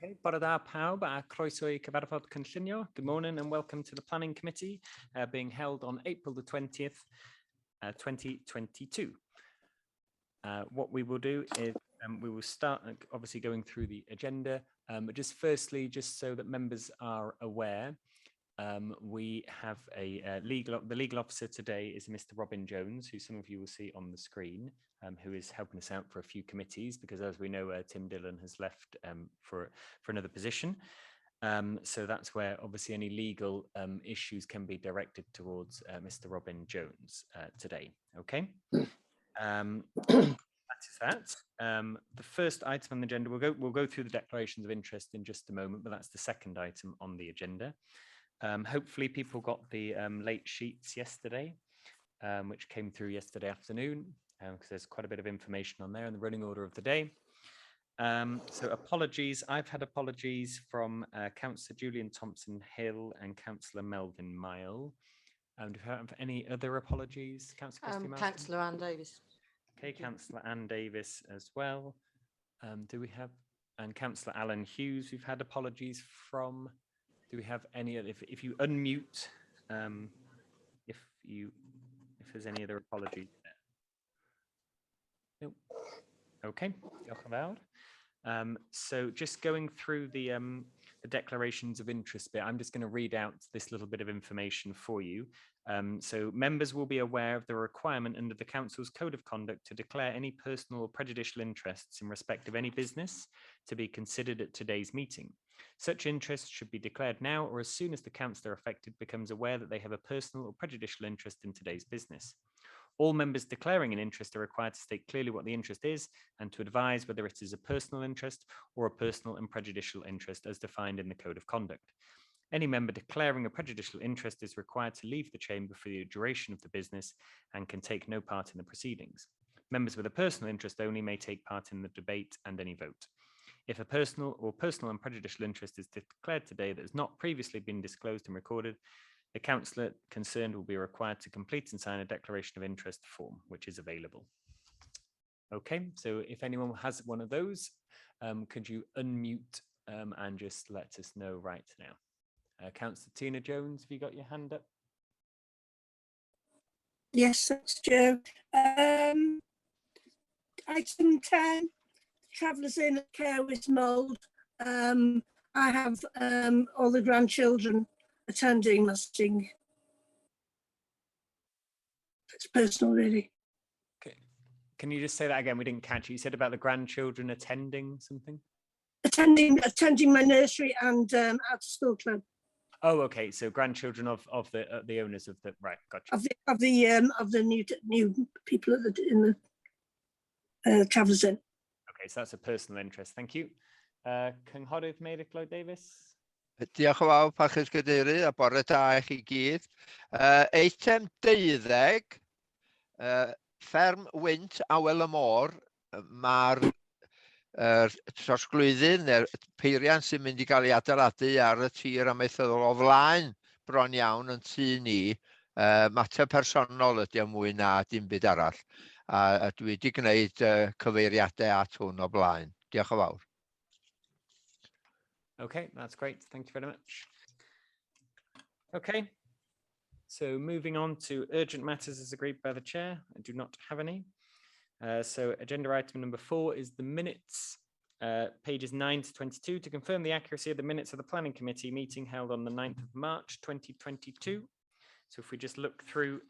Okay, bore da pawb a croeso I cyfarfod cynllunio. Good morning and welcome to the Planning Committee being held on April the 20th, 2022. What we will do is we will start obviously going through the agenda, but just firstly, just so that members are aware, we have the legal officer today is Mr. Robin Jones, who some of you will see on the screen, who is helping us out for a few committees because, as we know, Tim Dillon has left for another position. So that's where obviously any legal issues can be directed towards Mr. Robin Jones today. Okay. That is that. The first item on the agenda, we'll go through the declarations of interest in just a moment, but that's the second item on the agenda. Hopefully people got the late sheets yesterday, which came through yesterday afternoon, because there's quite a bit of information on there in the running order of the day. So apologies, I've had apologies from Councillor Julian Thompson-Hill and Councillor Melvin Mile. Do you have any other apologies, Councillor Councillor Anne Davis. Okay, Councillor Anne Davis as well. Do we have, and Councillor Alan Hughes, we've had apologies from. Do we have any other, if you unmute, if there's any other apologies there? Nope. Okay, so just going through the declarations of interest bit, I'm just going to read out this little bit of information for you. So members will be aware of the requirement under the Council's Code of Conduct to declare any personal or prejudicial interests in respect of any business to be considered at today's meeting. Such interests should be declared now or as soon as the councillor affected becomes aware that they have a personal or prejudicial interest in today's business. All members declaring an interest are required to state clearly what the interest is and to advise whether it is a personal interest or a personal and prejudicial interest as defined in the Code of Conduct. Any member declaring a prejudicial interest is required to leave the chamber for the duration of the business and can take no part in the proceedings. Members with a personal interest only may take part in the debate and any vote. If a personal and prejudicial interest is declared today that has not previously been disclosed and recorded, the councillor concerned will be required to complete and sign a declaration of interest form, which is available. Okay, so if anyone has one of those, could you unmute and just let us know right now? Councillor Tina Jones, have you got your hand up? Yes, that's Joe. Item 10, travellers in at CAERWYS mould. I have all the grandchildren attending Musting. It's personal, really. Okay. Can you just say that again? We didn't catch it. You said about the grandchildren attending something? Attending my nursery and out of school club. Oh, okay. So grandchildren of the owners of the gotcha. Of the new people in the travellers in. Okay, so that's a personal interest. Thank you. Cynghorydd MYNYLLOD Davis. Diolch yn fawr, Pachys Cadeirydd, a bore da I chi gyd. Eitem 12, fferm wynt Awel y Môr, mae'r trosglwyddydd neu'r peiriant sy'n mynd I gael ei adeiladu ar y tir amaethyddol o flaen bron iawn yn tŷ ni. Mater personol ydy o mwy na dim byd arall. A dwi wedi gwneud cyfeiriadau at hwn o blaen. Diolch yn fawr. Okay, that's great. Thank you very much. Okay, so moving on to urgent matters as agreed by the chair. I do not have any. So agenda item number 4 is the minutes, pages 9 to 22, to confirm the accuracy of the minutes of the Planning Committee meeting held on the 9th of March 2022. So if we just look through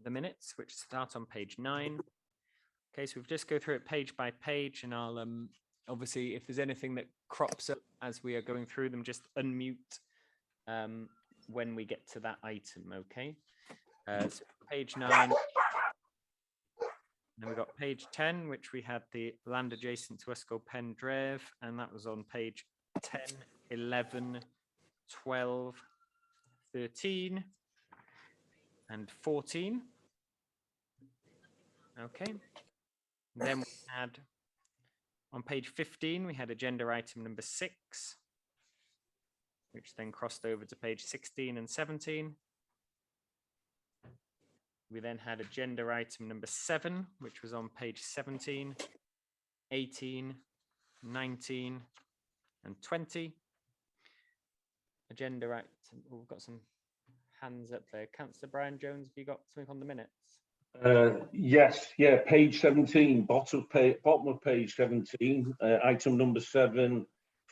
the minutes, which start on page 9. Okay, so we'll just go through it page by page, and I'll obviously, if there's anything that crops up as we are going through them, just unmute when we get to that item, okay? So page 9, then we've got page 10, which we had the land adjacent to Ysgol Pen Dref, and that was on page 10, 11, 12, 13, and 14. Okay, then we had on page 15, we had agenda item number 6, which then crossed over to page 16 and 17. We then had agenda item number 7, which was on page 17, 18, 19 and 20. Agenda Act. We've got some hands up there. Councillor Brian Jones, have you got something on the minutes? Yes, yeah, page 17, bottom of page 17, item number 7,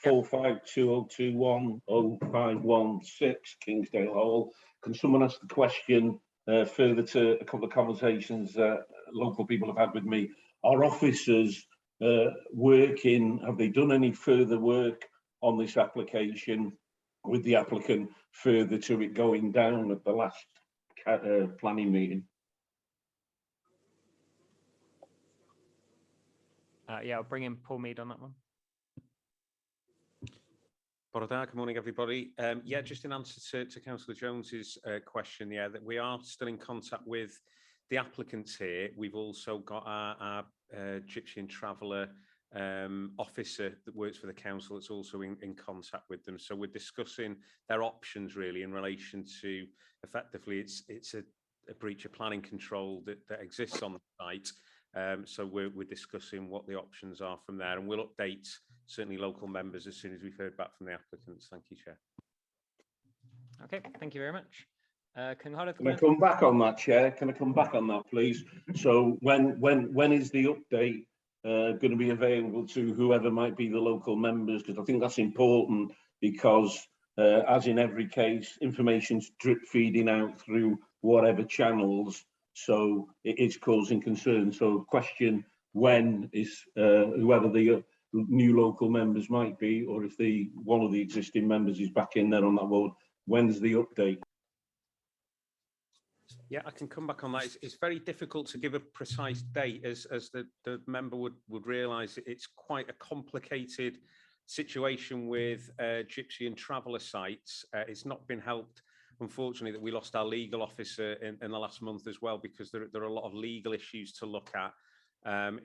4520210516 Kingsdale Hall. Can someone ask the question further to a couple of conversations local people have had with me? Are officers working, have they done any further work on this application with the applicant further to it going down at the last planning meeting? Yeah, I'll bring in Paul Mead on that one. Good morning, everybody. Yeah, just in answer to Councillor Jones's question, yeah, that we are still in contact with the applicants here. We've also got our Egyptian traveller officer that works for the council that's also in contact with them. So we're discussing their options really in relation to effectively it's a breach of planning control that exists on the site. So we're discussing what the options are from there, and we'll update certainly local members as soon as we've heard back from the applicants. Thank you, Chair. Okay, thank you very much. Can I come back on that, Chair? Can I come back on that, please? So when is the update going to be available to whoever might be the local members? Because I think that's important, because as in every case, information's drip feeding out through whatever channels. So it is causing concern. So question, when is whoever the new local members might be, or if one of the existing members is back in there on that board, when's the update? Yeah, I can come back on that. It's very difficult to give a precise date, as the member would realise. It's quite a complicated situation with Gypsy and Traveller sites. It's not been helped, unfortunately, that we lost our legal officer in the last month as well, because there are a lot of legal issues to look at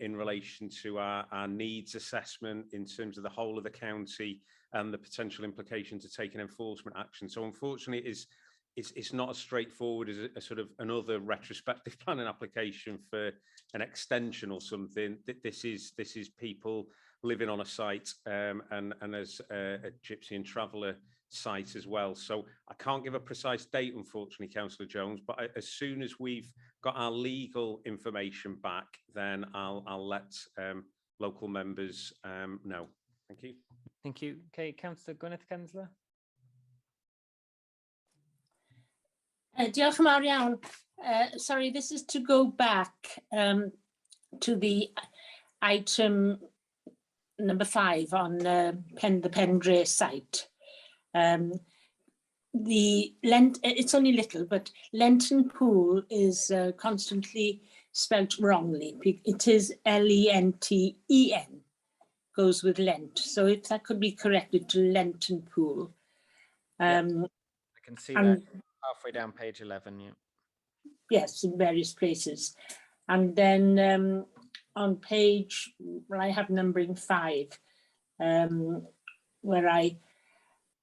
in relation to our needs assessment in terms of the whole of the county and the potential implications of taking enforcement action. So unfortunately, it's not as straightforward as a sort of another retrospective planning application for an extension or something. This is people living on a site and as a Gypsy and Traveller site as well. So I can't give a precise date, unfortunately, Councillor Jones, but as soon as we've got our legal information back, then I'll let local members know. Thank you. Thank you. Okay, Councillor Gwyneth Kensler. Diolch yn fawr iawn. Sorry, this is to go back to the item number 5 on the Pengrê site. It's only little, but Lenton Pool is constantly spelt wrongly. It is L-E-N-T-E-N, goes with Lent. So if that could be corrected to Lenton Pool. I can see that halfway down page 11. Yeah. Yes, in various places. And then on page, well, I have numbering 5, where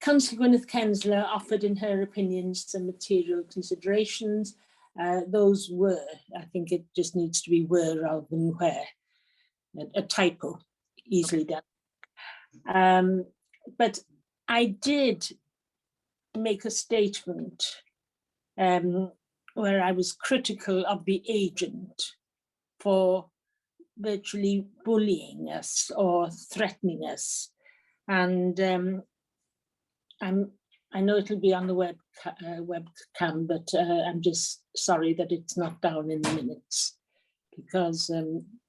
Councillor Gwyneth Kensler offered in her opinion some material considerations. Those were, I think it just needs to be were rather than where. A typo, easily done. But I did make a statement where I was critical of the agent for virtually bullying us or threatening us. And I know it'll be on the webcam, but I'm just sorry that it's not down in the minutes, because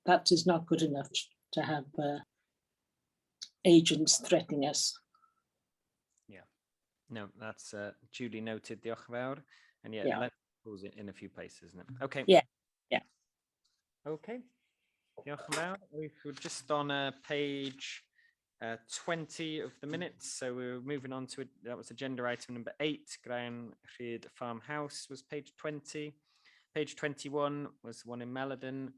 that is not good enough to have agents threatening us. Yeah, no, that's duly noted, diolch yn fawr. And yeah, Yeah. let's pause it in a few places, isn't it? Okay. Yeah. Okay. Diolch yn fawr. We're just on page 20 of the minutes, so we're moving on to that was agenda item number 8. GWRTHWYNEBIADAU farmhouse was page 20. Page 21 was one in MYNYLLOD,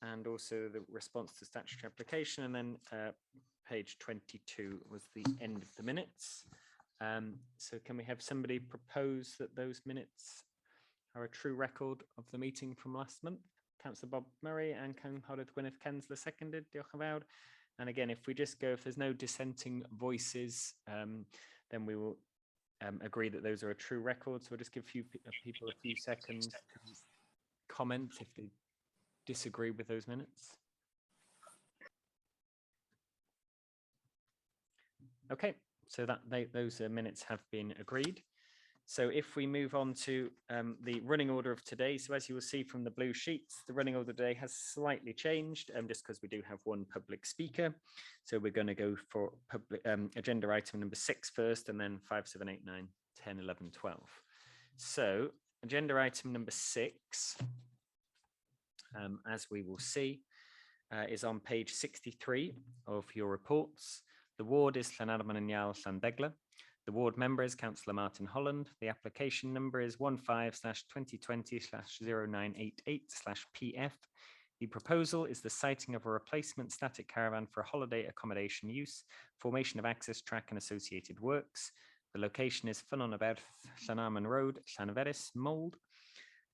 and also the response to statutory application, and then page 22 was the end of the minutes. So can we have somebody propose that those minutes are a true record of the meeting from last month? Councillor Bob Murray and Councillor Gwyneth Kensler seconded. Diolch yn fawr. And again, if we just go, if there's no dissenting voices, then we will agree that those are a true record. So we'll just give people a few seconds to comment if they disagree with those minutes. Okay, so those minutes have been agreed. So if we move on to the running order of today, so as you will see from the blue sheets, the running order today has slightly changed just because we do have one public speaker. So we're going to go for agenda item number 6 first, and then 5, 7, 8, 9, 10, 11, 12. So agenda item number 6, as we will see, is on page 63 of your reports. The ward is LLANARMON and Llandegla. The ward member is Councillor Martin Holland. The application number is 15/2020/0988/PF. The proposal is the siting of a replacement static caravan for holiday accommodation use, formation of access track and associated works. The location is FFYNNON BERTH, LLANARMON Road, LLANFERRES, Mold.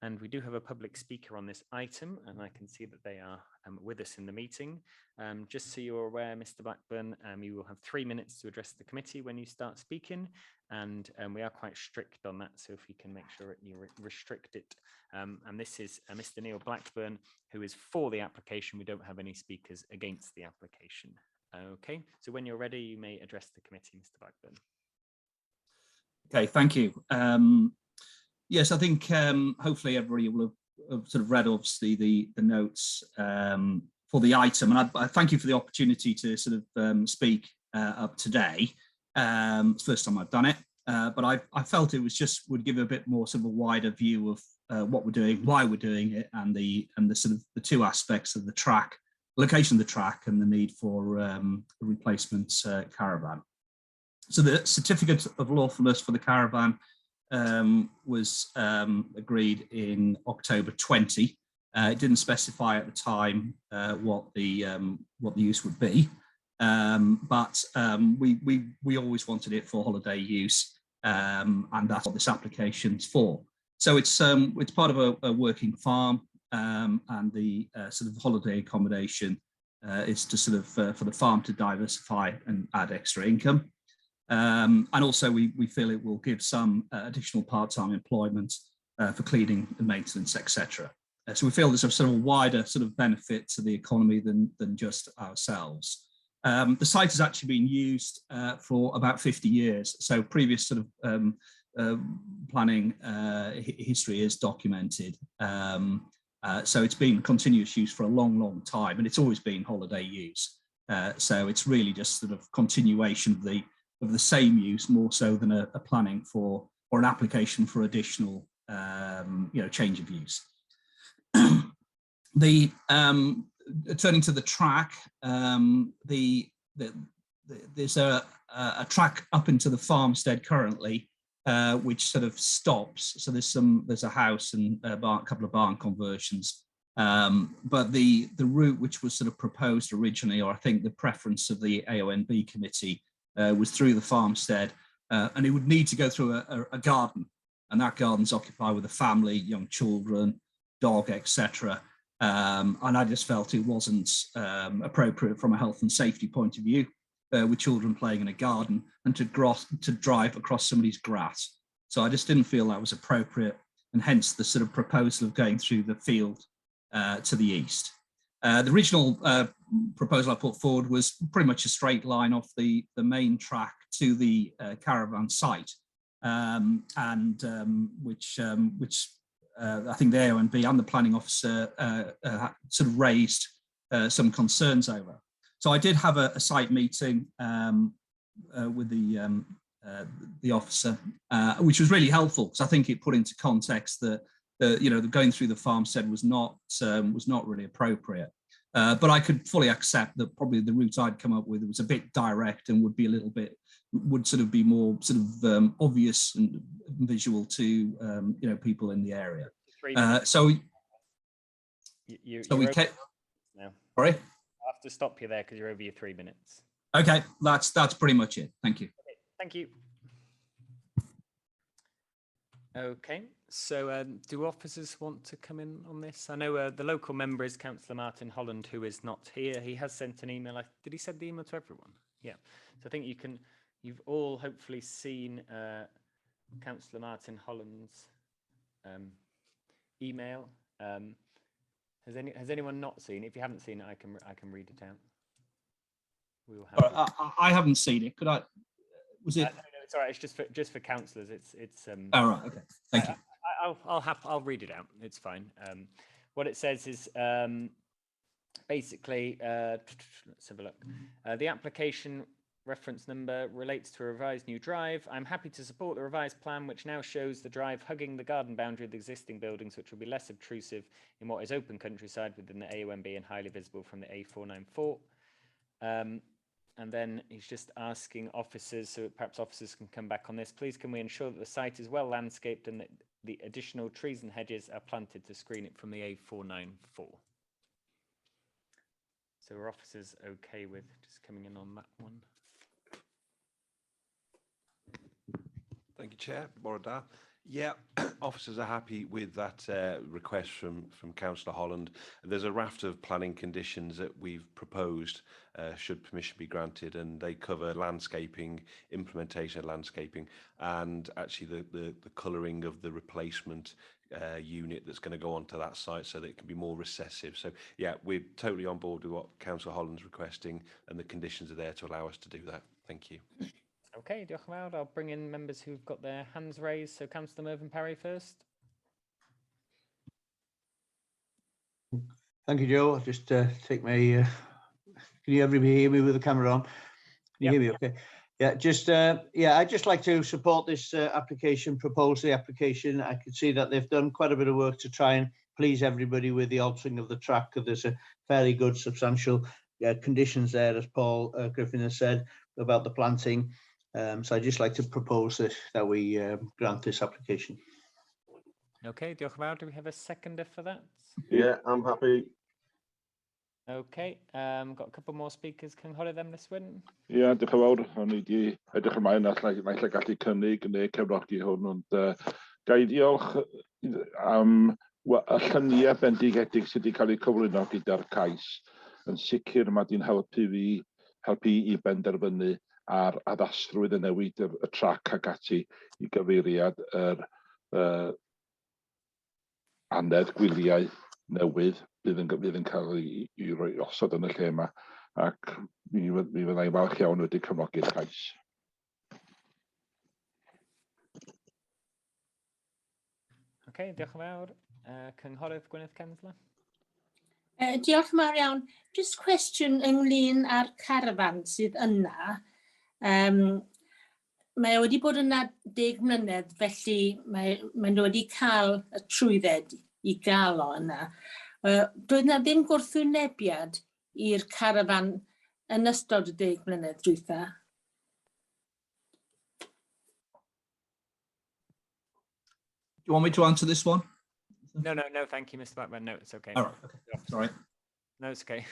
And we do have a public speaker on this item, and I can see that they are with us in the meeting. Just so you're aware, Mr. Blackburn, you will have 3 minutes to address the committee when you start speaking, and we are quite strict on that, so if you can make sure you restrict it. And this is Mr. Neil Blackburn, who is for the application. We don't have any speakers against the application. Okay, so when you're ready, you may address the committee, Mr. Blackburn. Okay, thank you. Yes, I think hopefully everybody will have sort of read obviously the notes for the item, and I thank you for the opportunity to sort of speak up today. It's the first time I've done it, but I felt it would give a bit more sort of a wider view of what we're doing, why we're doing it, and the sort of the 2 aspects of the track, location of the track, and the need for a replacement caravan. So the certificate of lawfulness for the caravan was agreed in October 20. It didn't specify at the time what the use would be, but we always wanted it for holiday use, and that's what this application's for. So it's part of a working farm, and the sort of holiday accommodation is to sort of for the farm to diversify and add extra income. And also we feel it will give some additional part-time employment for cleaning and maintenance, etc. So we feel there's a sort of wider sort of benefit to the economy than just ourselves. The site has actually been used for about 50 years. So previous sort of planning history is documented. So it's been continuous use for a long time, and it's always been holiday use. So it's really just sort of continuation of the same use, more so than a planning for or an application for additional change of use. Turning to the track, there's a track up into the farmstead currently, which sort of stops. So there's a house and a couple of barn conversions, but the route which was sort of proposed originally, or I think the preference of the AONB committee, was through the farmstead, and it would need to go through a garden, and that garden's occupied with a family, young children, dog, etc. And I just felt it wasn't appropriate from a health and safety point of view, with children playing in a garden, and to drive across somebody's grass. So I just didn't feel that was appropriate, and hence the sort of proposal of going through the field to the east. The original proposal I put forward was pretty much a straight line off the main track to the caravan site, which I think the AONB and the planning officer sort of raised some concerns over. So I did have a site meeting with the officer, which was really helpful, because I think it put into context that going through the farmstead was not really appropriate. But I could fully accept that probably the route I'd come up with was a bit direct and would be would sort of be more sort of obvious and visual to people in the area. So we kept. Sorry, I have to stop you there because you're over your 3 minutes. Okay, that's pretty much it. Thank you. Okay, thank you. Okay, so do officers want to come in on this? I know the local member is Councillor Martin Holland, who is not here. He has sent an email. Did he send the email to everyone? Yeah. So I think you've all hopefully seen Councillor Martin Holland's email. Has anyone not seen it? If you haven't seen it, I can read it out. We will have. I haven't seen it. Could I? Was it? No, it's all right. It's just for councillors. It's. Oh right. Okay. Thank you. I'll read it out. It's fine. What it says is basically. Let's have a look. The application reference number relates to a revised new drive. I'm happy to support the revised plan, which now shows the drive hugging the garden boundary of the existing buildings, which will be less obtrusive in what is open countryside within the AONB and highly visible from the A494. And then he's just asking officers, so perhaps officers can come back on this. Please, can we ensure that the site is well landscaped and that the additional trees and hedges are planted to screen it from the A494? So are officers okay with just coming in on that one? Thank you, Chair. Morada. Yeah, officers are happy with that request from Councillor Holland. There's a raft of planning conditions that we've proposed should permission be granted, and they cover landscaping, implementation of landscaping, and actually the colouring of the replacement unit that's going to go onto that site so that it can be more recessive. So yeah, we're totally on board with what Councillor Holland's requesting, and the conditions are there to allow us to do that. Thank you. Okay, diolch yn fawr. I'll bring in members who've got their hands raised. So Councillor Mervyn Parry first. Thank you, Joe. I'll just take my. Can you everybody hear me with the camera on? Can you hear me? Okay. Yeah, I'd just like to support this application, propose the application. I can see that they've done quite a bit of work to try and please everybody with the altering of the track. There's a fairly good, substantial conditions there, as Paul Griffin has said about the planting. So I'd just like to propose that we grant this application. Okay, diolch yn fawr. Do we have a seconder for that? Yeah, I'm happy. Okay, got a couple more speakers. Cynghorydd Emrys-Wyn. Ie, diolch yn fawr. O'n i wedi edrych ymlaen naill gallu cynnig neu cefnogi hwn, ond ga i diolch am y lluniau bendigedig sydd wedi cael eu cyflwyno gyda'r CAIS. Yn sicr mae di'n helpu i benderfynu ar addasrwydd y newid y trac ag ati i gyfeiriad yr anedd gwyliau newydd bydd yn cael ei roi osod yn y lle yma, ac mi fyddai'n falch iawn wedi cefnogi'r CAIS. Okay, diolch yn fawr. Cynghorydd Gwyneth Censler. Diolch yn fawr iawn. Just cwestiwn ynglyn â'r carfan sydd yna. Mae wedi bod yna 10 mlynedd, felly mae'n wedi cael y trwydded i gael o yna. Doedd yna ddim gwrthwynebiad i'r carfan yn ystod y 10 mlynedd dwytha. Do you want me to answer this one? No, thank you, Mr. Blackburn. No, it's okay. All right, okay. Sorry. No, it's okay.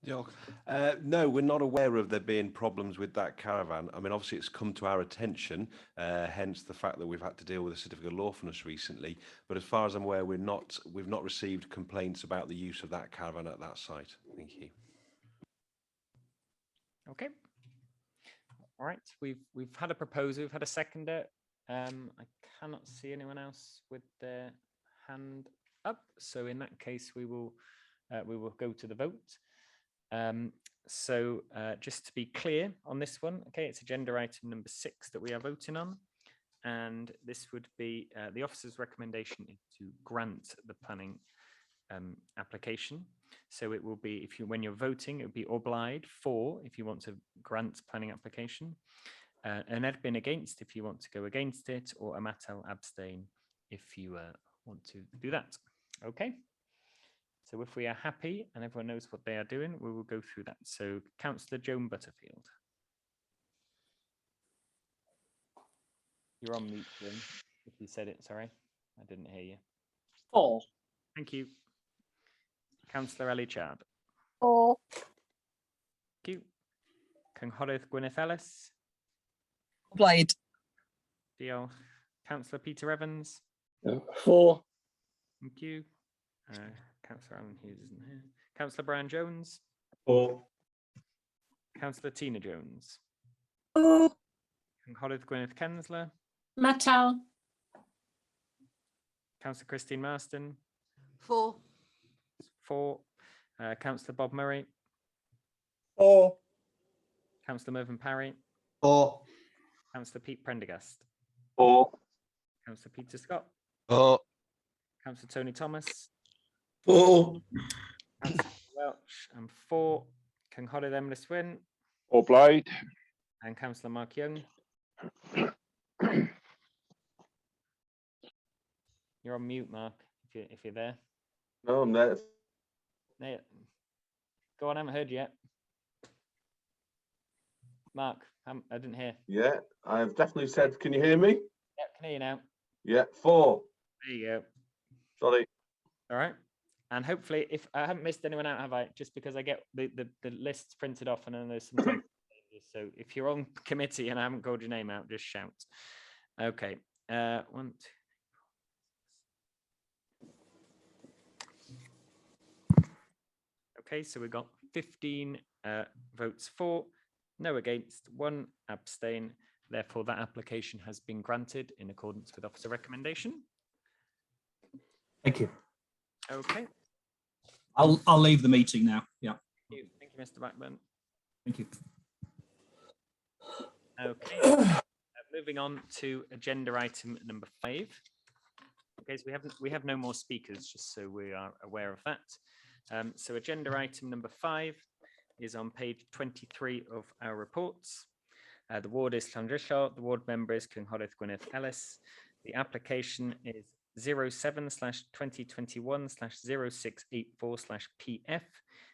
No, we're not aware of there being problems with that caravan. I mean, obviously it's come to our attention, hence the fact that we've had to deal with a certificate of lawfulness recently. But as far as I'm aware, we've not received complaints about the use of that caravan at that site. Thank you. Okay. All right. We've had a proposal. We've had a seconder. I cannot see anyone else with their hand up. So in that case, we will go to the vote. Just to be clear on this one, okay, it's agenda item number 6 that we are voting on, and this would be the officer's recommendation is to grant the planning application. So it will be, when you're voting, it would be obliged for if you want to grant planning application, an admin against if you want to go against it, or a matel abstain if you want to do that. Okay. So if we are happy and everyone knows what they are doing, we will go through that. So Councillor Joan Butterfield. You're on mute, Joan, if you said it, sorry. I didn't hear you. 4. Thank you. Councillor Ellie Chard. 4. Thank you. Cynghorydd Gwyneth Ellis. Blaid. Diolch. Councillor Peter Evans. For. Thank you. Councillor Alan Hughes isn't here. Councillor Brian Jones. For. Councillor Tina Jones. For. Cynghorydd Gwyneth Kensler. Matal. Councillor Christine Marston. For. For. Councillor Bob Murray. For. Councillor Mervyn Parry. For. Councillor Pete Prendergast. For. Councillor Peter Scott. For. Councillor Tony Thomas. For. Councillor Welch. And for. Cynghorydd Emrys Wyn. O blaid. And Councillor Mark Young. You're on mute, Mark, if you're there. No, I'm there. No, go on, I haven't heard you yet. Mark, I didn't hear. Yeah, I've definitely said, can you hear me? Yeah, can hear you now. Yeah, 4. There you go. Sorry. All right. And hopefully, if I haven't missed anyone out, have I? Just because I get the lists printed off and then there's some changes. So if you're on committee and I haven't called your name out, just shout. Okay. 1, 2. Okay, so we got 15 votes for, no against, 1 abstain. Therefore, that application has been granted in accordance with officer recommendation. Thank you. Okay. I'll leave the meeting now. Yeah. Thank you, Mr. Blackburn. Thank you. Okay. Moving on to agenda item number 5. Okay, so we have no more speakers, just so we are aware of that. So agenda item number 5 is on page 23 of our reports. The ward is Llanrilllo, the ward member is Cynghorydd Gwyneth Ellis. The application is 07/2021/0684/PF.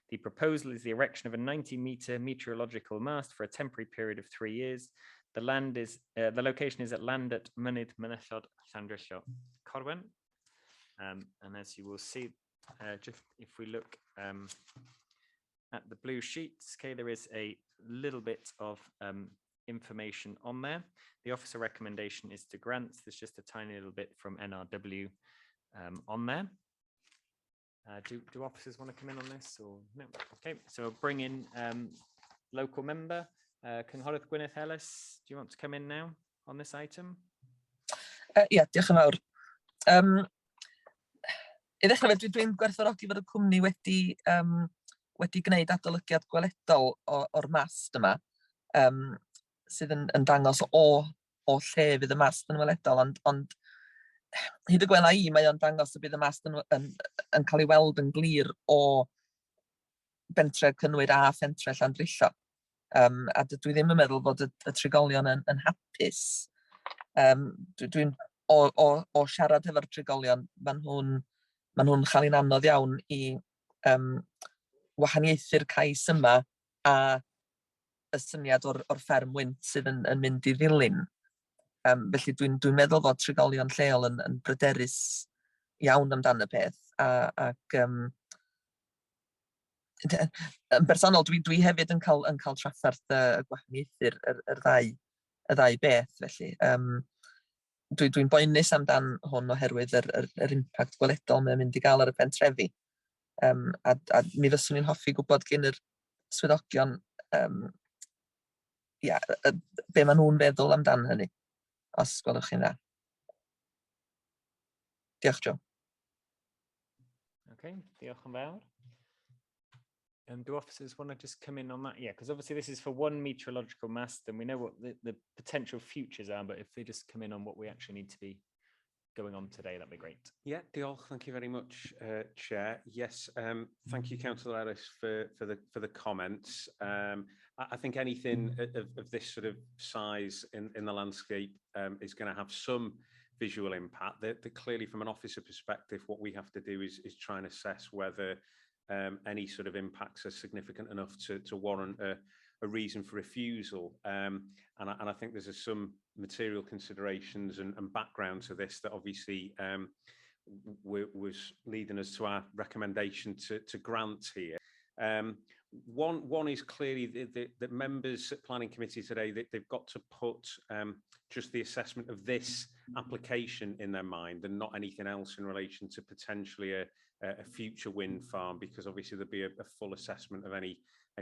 The proposal is the erection of a 90-meter meteorological mast for a temporary period of 3 years. The land is the location is at land at MYNYLLOD, Llanrilllo, CORWEN. And as you will see, just if we look at the blue sheets, okay, there is a little bit of information on there. The officer recommendation is to grant. There's just a tiny little bit from NRW on there. Do officers want to come in on this or no? Okay, so I'll bring in local member Cynghorydd Gwyneth Ellis. Do you want to come in now on this item? Ie, diolch yn fawr. I ddechrau fe, dwi'n gwerthfawrogi fod y cwmni wedi gwneud adolygiad gweledol o'r mast yma, sydd yn dangos o lle fydd y mast yn weledol, ond hyd y gwela I, mae o'n dangos y bydd y mast yn cael ei weld yn glir o bentre Cynwyd a phentre Llandrillo. A dwi ddim yn meddwl bod y trigolion yn hapus. Dwi'n o siarad efo'r trigolion, maen nhw'n cael ei anodd iawn I wahaniaethu'r cais yma a y syniad o'r fferm wynt sydd yn mynd I ddilyn. Felly dwi'n meddwl fod trigolion lleol yn bryderus iawn amdano y peth. Ac yn bersonol, dwi hefyd yn cael trafferth y gwahaniaethu'r ddau beth. Felly dwi'n boenus amdan hwn oherwydd yr impact gweledol mae'n mynd I gael ar y pentrefi. A mi fyswn i'n hoffi gwybod gen yr swyddogion be maen nhw'n feddwl amdan hynny, os gwelwch chi'n dda. Diolch, Joe. Okay, diolch yn fawr. Do officers want to just come in on that? Yeah, because obviously this is for one meteorological mast and we know what the potential futures are, but if they just come in on what we actually need to be going on today, that'd be great. Yeah, diolch, thank you very much, Chair. Yes, thank you, Councillor Ellis, for the comments. I think anything of this sort of size in the landscape is going to have some visual impact. That clearly, from an officer perspective, what we have to do is try and assess whether any sort of impacts are significant enough to warrant a reason for refusal. And I think there's some material considerations and background to this that obviously was leading us to our recommendation to grant here. One is clearly the members at planning committee today, that they've got to put just the assessment of this application in their mind and not anything else in relation to potentially a future wind farm, because obviously there'll be a full assessment of any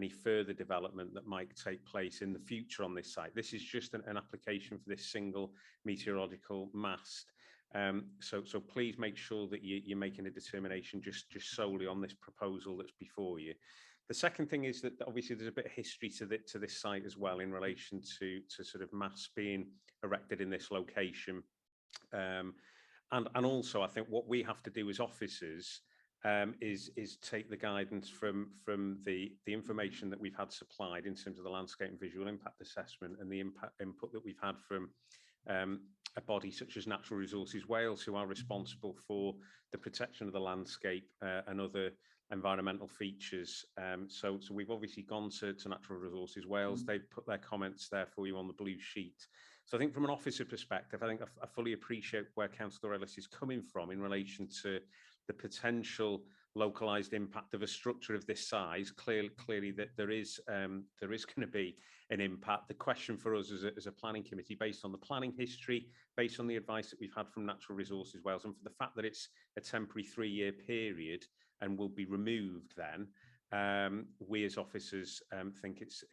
further development that might take place in the future on this site. This is just an application for this single meteorological mast. So please make sure that you're making a determination just solely on this proposal that's before you. The second thing is that obviously there's a bit of history to this site as well in relation to sort of masts being erected in this location. And also I think what we have to do as officers is take the guidance from the information that we've had supplied in terms of the landscape and visual impact assessment, and the input that we've had from a body such as Natural Resources Wales, who are responsible for the protection of the landscape and other environmental features. So we've obviously gone to Natural Resources Wales. They've put their comments there for you on the blue sheet. So I think from an officer perspective, I think I fully appreciate where Councillor Ellis is coming from in relation to the potential localized impact of a structure of this size. Clearly that there is going to be an impact. The question for us as a planning committee, based on the planning history, based on the advice that we've had from Natural Resources Wales, and for the fact that it's a temporary 3-year period and will be removed then, we as officers think it's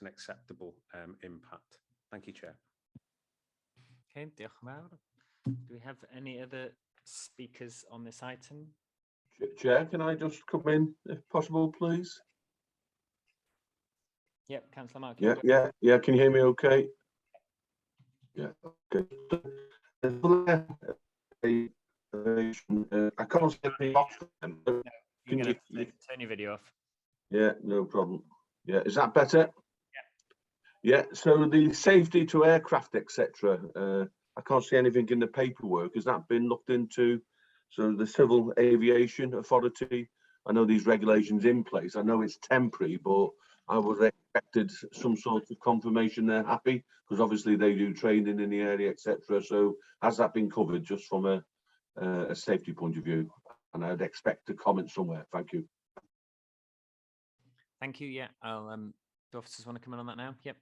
an acceptable impact. Thank you, Chair. Okay, diolch yn fawr. Do we have any other speakers on this item? Chair, can I just come in if possible, please? Yep, Councillor Mark. Yeah. Can you hear me okay? Yeah, okay. I can't see any option. You're going to turn your video off. Yeah, no problem. Yeah, is that better? Yeah, so the safety to aircraft, etc. I can't see anything in the paperwork. Has that been looked into? So the Civil Aviation Authority, I know these regulations in place. I know it's temporary, but I would have expected some sort of confirmation they're happy, because obviously they do training in the area, etc. So has that been covered just from a safety point of view? And I'd expect a comment somewhere. Thank you. Thank you. Yeah, do officers want to come in on that now? Yep.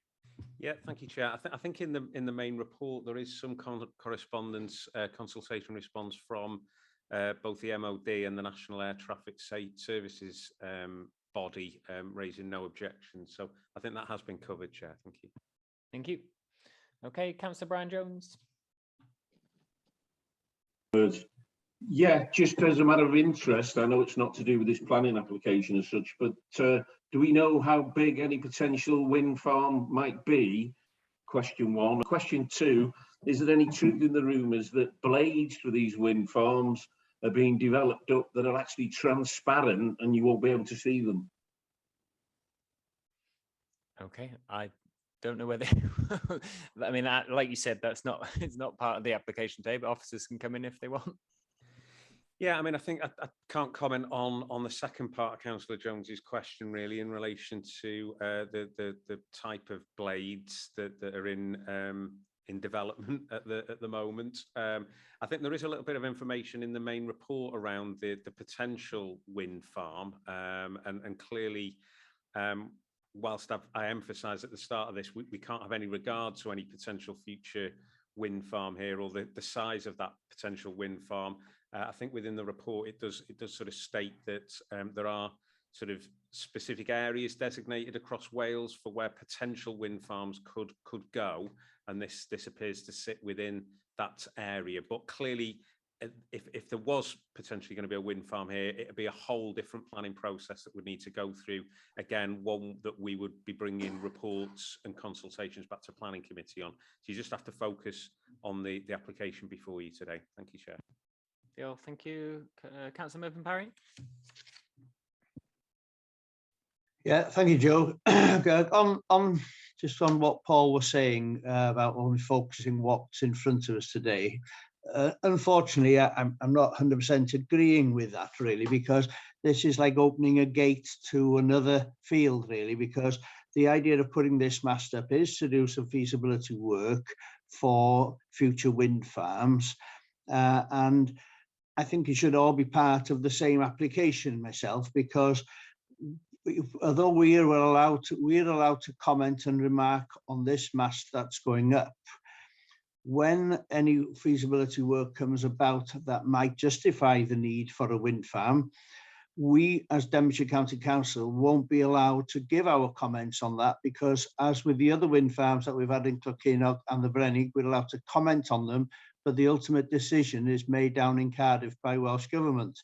Yeah, thank you, Chair. I think in the main report there is some correspondence, consultation response from both the MOD and the National Air Traffic Services body, raising no objections. So I think that has been covered, Chair. Thank you. Thank you. Okay, Councillor Brian Jones. Yeah, just as a matter of interest, I know it's not to do with this planning application as such, but do we know how big any potential wind farm might be? Question one. Question two, is there any truth in the rumours that blades for these wind farms are being developed up that are actually transparent and you won't be able to see them? Okay, I don't know whether I mean, like you said, it's not part of the application today, but officers can come in if they want. Yeah, I mean, I think I can't comment on the second part of Councillor Jones's question, really, in relation to the type of blades that are in development at the moment. I think there is a little bit of information in the main report around the potential wind farm, and clearly, whilst I emphasised at the start of this, we can't have any regard to any potential future wind farm here, or the size of that potential wind farm. I think within the report it does sort of state that there are sort of specific areas designated across Wales for where potential wind farms could go, and this appears to sit within that area. But clearly, if there was potentially going to be a wind farm here, it would be a whole different planning process that would need to go through. Again, one that we would be bringing reports and consultations back to planning committee on. So you just have to focus on the application before you today. Thank you, Chair. Thank you. Councillor Mervyn-Parry. Yeah, thank you, Joe. Just on what Paul was saying about only focusing what's in front of us today. Unfortunately, I'm not 100% agreeing with that, really, because this is like opening a gate to another field, really, because the idea of putting this mast up is to do some feasibility work for future wind farms, and I think it should all be part of the same application myself, because although we're allowed to comment and remark on this mast that's going up, when any feasibility work comes about that might justify the need for a wind farm, we as Denbighshire County Council won't be allowed to give our comments on that, because as with the other wind farms that we've had in Clwcenog and the Brennig, we're allowed to comment on them, but the ultimate decision is made down in Cardiff by Welsh Government.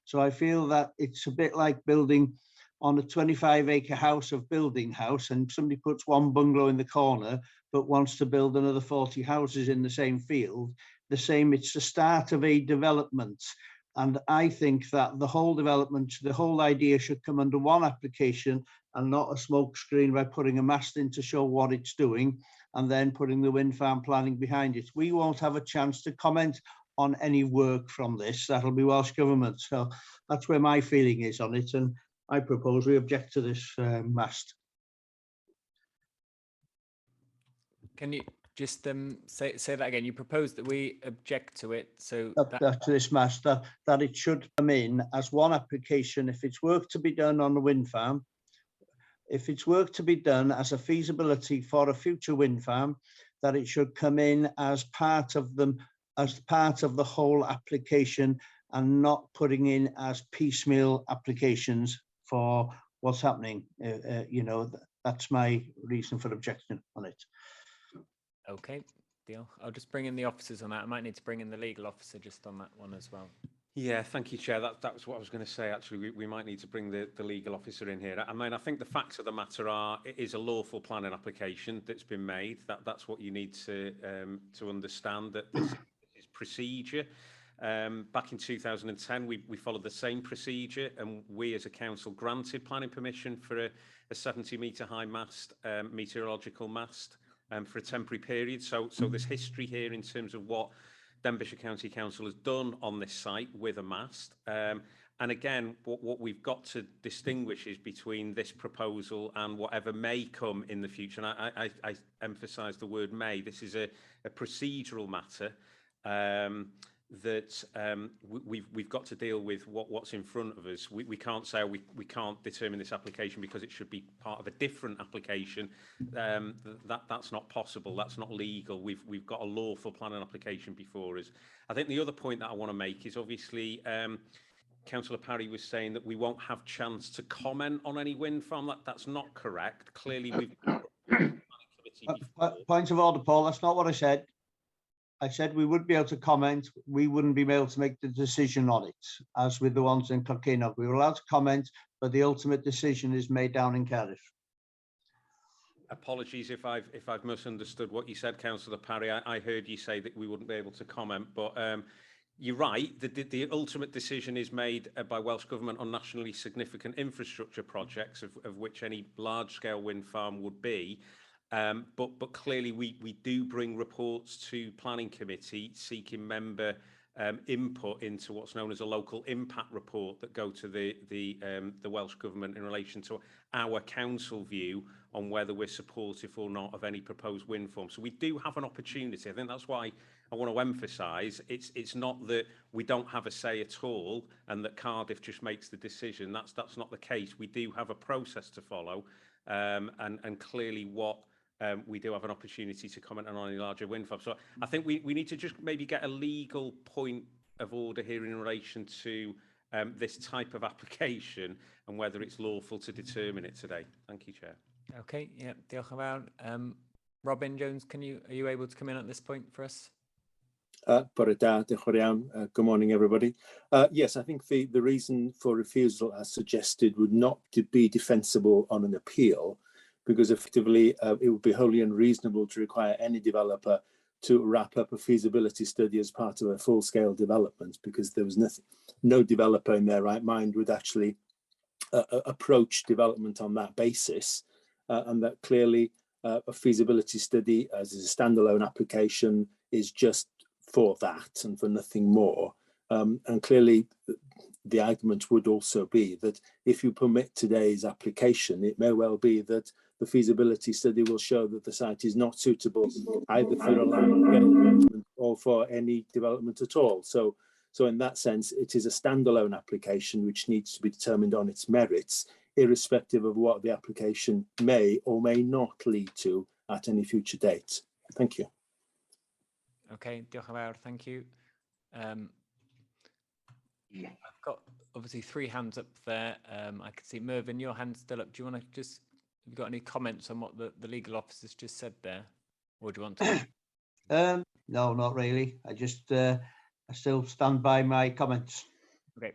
So I feel that it's a bit like building on a 25-acre house of building house, and somebody puts one bungalow in the corner but wants to build another 40 houses in the same field. It's the start of a development. And I think that the whole development, the whole idea should come under one application and not a smoke screen by putting a mast in to show what it's doing and then putting the wind farm planning behind it. We won't have a chance to comment on any work from this. That'll be Welsh Government. So that's where my feeling is on it. And I propose we object to this mast. Can you just say that again? You propose that we object to it, so to this mast, that it should come in as one application if it's work to be done on a wind farm. If it's work to be done as a feasibility for a future wind farm, that it should come in as part of them, as part of the whole application, and not putting in as piecemeal applications for what's happening. You know, that's my reason for objection on it. Okay, deal. I'll just bring in the officers on that. I might need to bring in the legal officer just on that one as well. Yeah, thank you, Chair. That was what I was going to say. Actually, we might need to bring the legal officer in here. I mean, I think the facts of the matter are it is a lawful planning application that's been made. That's what you need to understand, that this is procedure. Back in 2010, we followed the same procedure, and we as a council granted planning permission for a 70-metre high mast, meteorological mast, for a temporary period. So there's history here in terms of what Denbighshire County Council has done on this site with a mast. And again, what we've got to distinguish is between this proposal and whatever may come in the future. And I emphasise the word may. This is a procedural matter that we've got to deal with what's in front of us. We can't say we can't determine this application because it should be part of a different application. That's not possible. That's not legal. We've got a lawful planning application before us. I think the other point that I want to make is obviously Councillor Parry was saying that we won't have chance to comment on any wind farm. That's not correct. Clearly, we've point of order, Paul. That's not what I said. I said we would be able to comment. We wouldn't be able to make the decision on it, as with the ones in Clwcenog. We were allowed to comment, but the ultimate decision is made down in Cardiff. Apologies if I've misunderstood what you said, Councillor Parry. I heard you say that we wouldn't be able to comment, but you're right. The ultimate decision is made by Welsh Government on nationally significant infrastructure projects, of which any large-scale wind farm would be. But clearly we do bring reports to Planning Committee seeking member input into what's known as a local impact report that go to the Welsh Government in relation to our council view on whether we're supportive or not of any proposed wind farm. So we do have an opportunity. I think that's why I want to emphasise it's not that we don't have a say at all and that Cardiff just makes the decision. That's not the case. We do have a process to follow, and clearly we do have an opportunity to comment on any larger wind farm. So I think we need to just maybe get a legal point of order here in relation to this type of application and whether it's lawful to determine it today. Thank you, Chair. Okay, yeah, diolch yn fawr. Robin Jones, are you able to come in at this point for us? Bore da, diolch yn fawr iawn. Good morning, everybody. Yes, I think the reason for refusal, as suggested, would not be defensible on an appeal, because effectively it would be wholly unreasonable to require any developer to wrap up a feasibility study as part of a full-scale development, because there was no developer in their right mind would actually approach development on that basis, and that clearly a feasibility study as a standalone application is just for that and for nothing more. And clearly the argument would also be that if you permit today's application, it may well be that the feasibility study will show that the site is not suitable either for a land development or for any development at all. So in that sense, it is a standalone application which needs to be determined on its merits irrespective of what the application may or may not lead to at any future date. Thank you. Okay, diolch yn fawr, thank you. I've got obviously 3 hands up there. I can see Mervyn, your hand's still up. Do you want to just, have you got any comments on what the legal officers just said there? Or do you want to? No, not really. I still stand by my comments. Okay.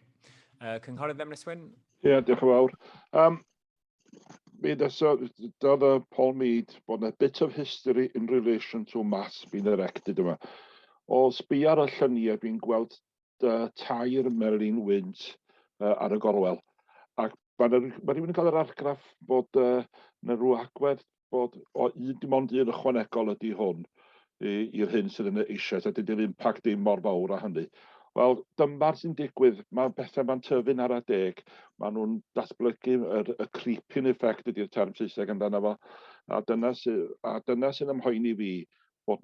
Cynghorydd Emrys Wyn. Ie, diolch yn fawr. Mi doedd Paul Mead bod a bit of history in relation to mass being erected yma. O sbïo ar y lluniau, fi'n gweld tair melyn wynt ar y gorwel. Ac mae rhywun yn cael yr argraff bod yna rhyw agwedd bod o dim ond un ychwanegol ydy hwn i'r hyn sydd yn eisoes, a dydy'r impact dim mor fawr a hynny. Wel, dyma'r sy'n digwydd, mae pethau ma'n tyfu'n ar y deg, maen nhw'n datblygu y creeping effect ydy'r term Saesneg amdano fo, a dyna sy'n ymhoeni fi bod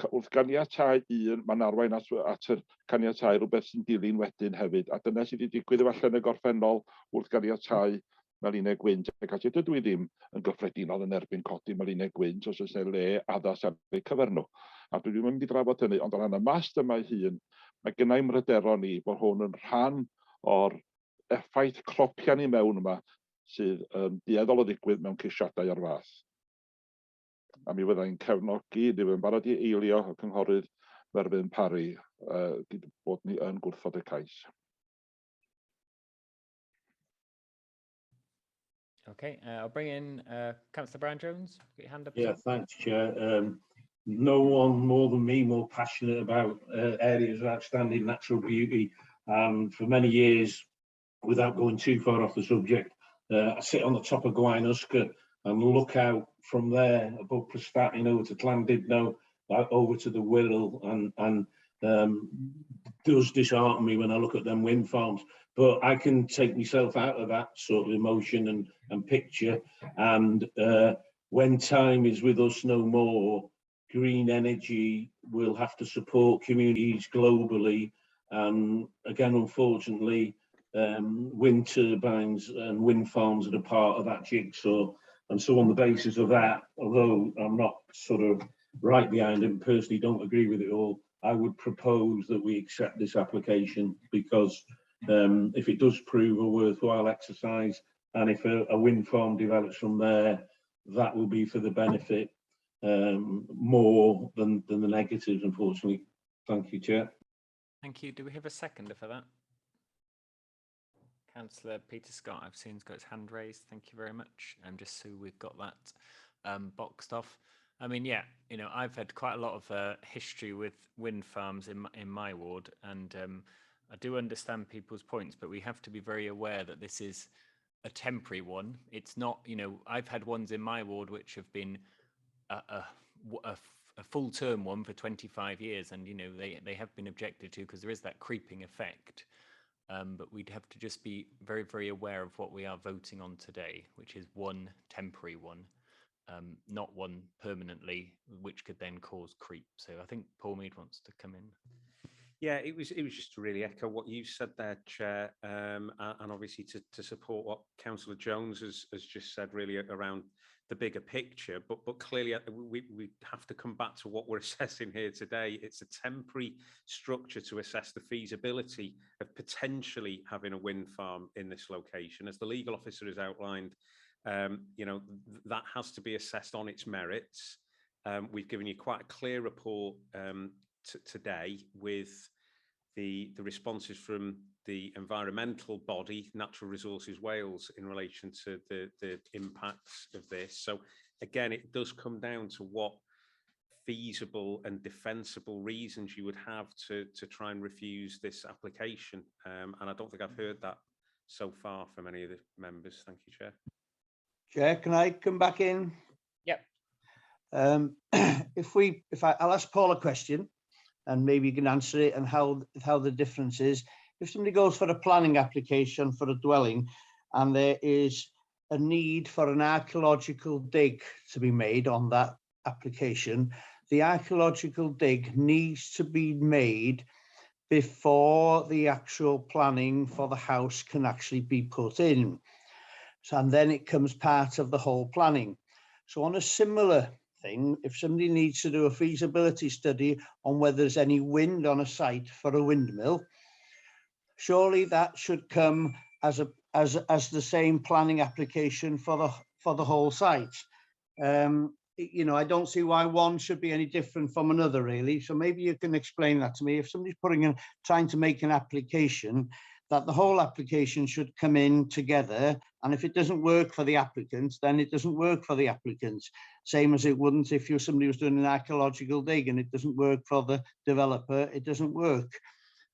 wrth ganiatau un, mae'n arwain at yr caniatau rhywbeth sy'n dilyn wedyn hefyd, a dyna sydd wedi digwydd efallai yn y gorffennol wrth ganiatau melinau gwynt, ac as ydw i ddim yn gyffredinol yn erbyn codi melinau gwynt os oes le addas ar eu cyfer nhw. A dwi ddim yn mynd i drafod hynny, ond o ran y mast yma ei hun, mae gennau'n mryderon i bod hwn yn rhan o'r effaith clopian i mewn yma sydd yn dueddol o ddigwydd mewn ceisiadau o'r fath. A mi fyddai'n cefnogi, ddim yn barod i eilio y cynghorydd Merfyn Parry bod ni yn gwrthod y cais. Okay, I'll bring in Councillor Brown-Jones. Get your hand up. Yeah, thanks, Chair. No one more than me more passionate about areas of outstanding natural beauty. For many years, without going too far off the subject, I sit on the top of Gwynusca and look out from there above Prestatyn over to Llandudno, over to the Wirral, and does dishearten me when I look at them wind farms. But I can take myself out of that sort of emotion and picture. And when time is with us no more, green energy will have to support communities globally. And again, unfortunately, wind turbines and wind farms are a part of that jigsaw. And so on the basis of that, although I'm not sort of right behind it and personally don't agree with it all, I would propose that we accept this application, because if it does prove a worthwhile exercise, and if a wind farm develops from there, that will be for the benefit more than the negatives, unfortunately. Thank you, Chair. Thank you. Do we have a seconder for that? Councillor Peter Scott, I've seen, has got his hand raised. Thank you very much. Just so we've got that boxed off. I mean, yeah, you know, I've had quite a lot of history with wind farms in my ward, and I do understand people's points, but we have to be very aware that this is a temporary one. It's not, you know, I've had ones in my ward which have been a full-term one for 25 years, and you know they have been objected to because there is that creeping effect. But we'd have to just be very, very aware of what we are voting on today, which is one temporary one, not one permanently, which could then cause creep. So I think Paul Mead wants to come in. Yeah, it was just to really echo what you said there, Chair, and obviously to support what Councillor Jones has just said, really around the bigger picture. But clearly we have to come back to what we're assessing here today. It's a temporary structure to assess the feasibility of potentially having a wind farm in this location. As the legal officer has outlined, you know, that has to be assessed on its merits. We've given you quite a clear report today with the responses from the environmental body, Natural Resources Wales, in relation to the impacts of this. So again, it does come down to what feasible and defensible reasons you would have to try and refuse this application. And I don't think I've heard that so far from any of the members. Thank you, Chair. Chair, can I come back in? Yep. I'll ask Paul a question, and maybe you can answer it, and how the difference is. If somebody goes for a planning application for a dwelling and there is a need for an archaeological dig to be made on that application, the archaeological dig needs to be made before the actual planning for the house can actually be put in. So, and then it comes part of the whole planning. So on a similar thing, if somebody needs to do a feasibility study on whether there's any wind on a site for a windmill, surely that should come as the same planning application for the whole site. You know, I don't see why one should be any different from another, really. So maybe you can explain that to me. If somebody's trying to make an application, that the whole application should come in together, and if it doesn't work for the applicants, then it doesn't work for the applicants. Same as it wouldn't if somebody was doing an archaeological dig and it doesn't work for the developer, it doesn't work.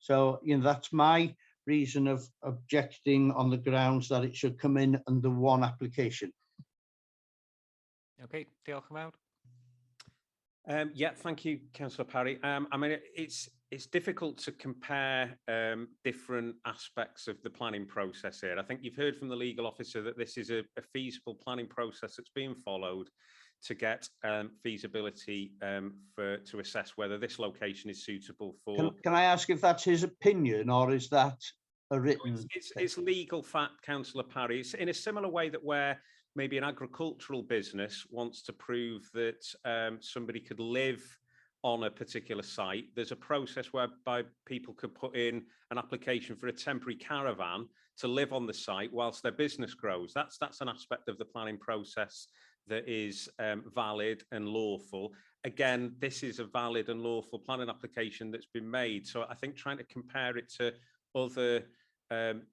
So, you know, that's my reason of objecting on the grounds that it should come in under one application. Okay, diolch yn fawr. Yeah, thank you, Councillor Parry. I mean, it's difficult to compare different aspects of the planning process here. I think you've heard from the legal officer that this is a feasible planning process that's being followed to get feasibility to assess whether this location is suitable for. Can I ask if that's his opinion or is that a written? It's legal fact, Councillor Parry. It's in a similar way that where maybe an agricultural business wants to prove that somebody could live on a particular site, there's a process whereby people could put in an application for a temporary caravan to live on the site whilst their business grows. That's an aspect of the planning process that is valid and lawful. Again, this is a valid and lawful planning application that's been made. So I think trying to compare it to other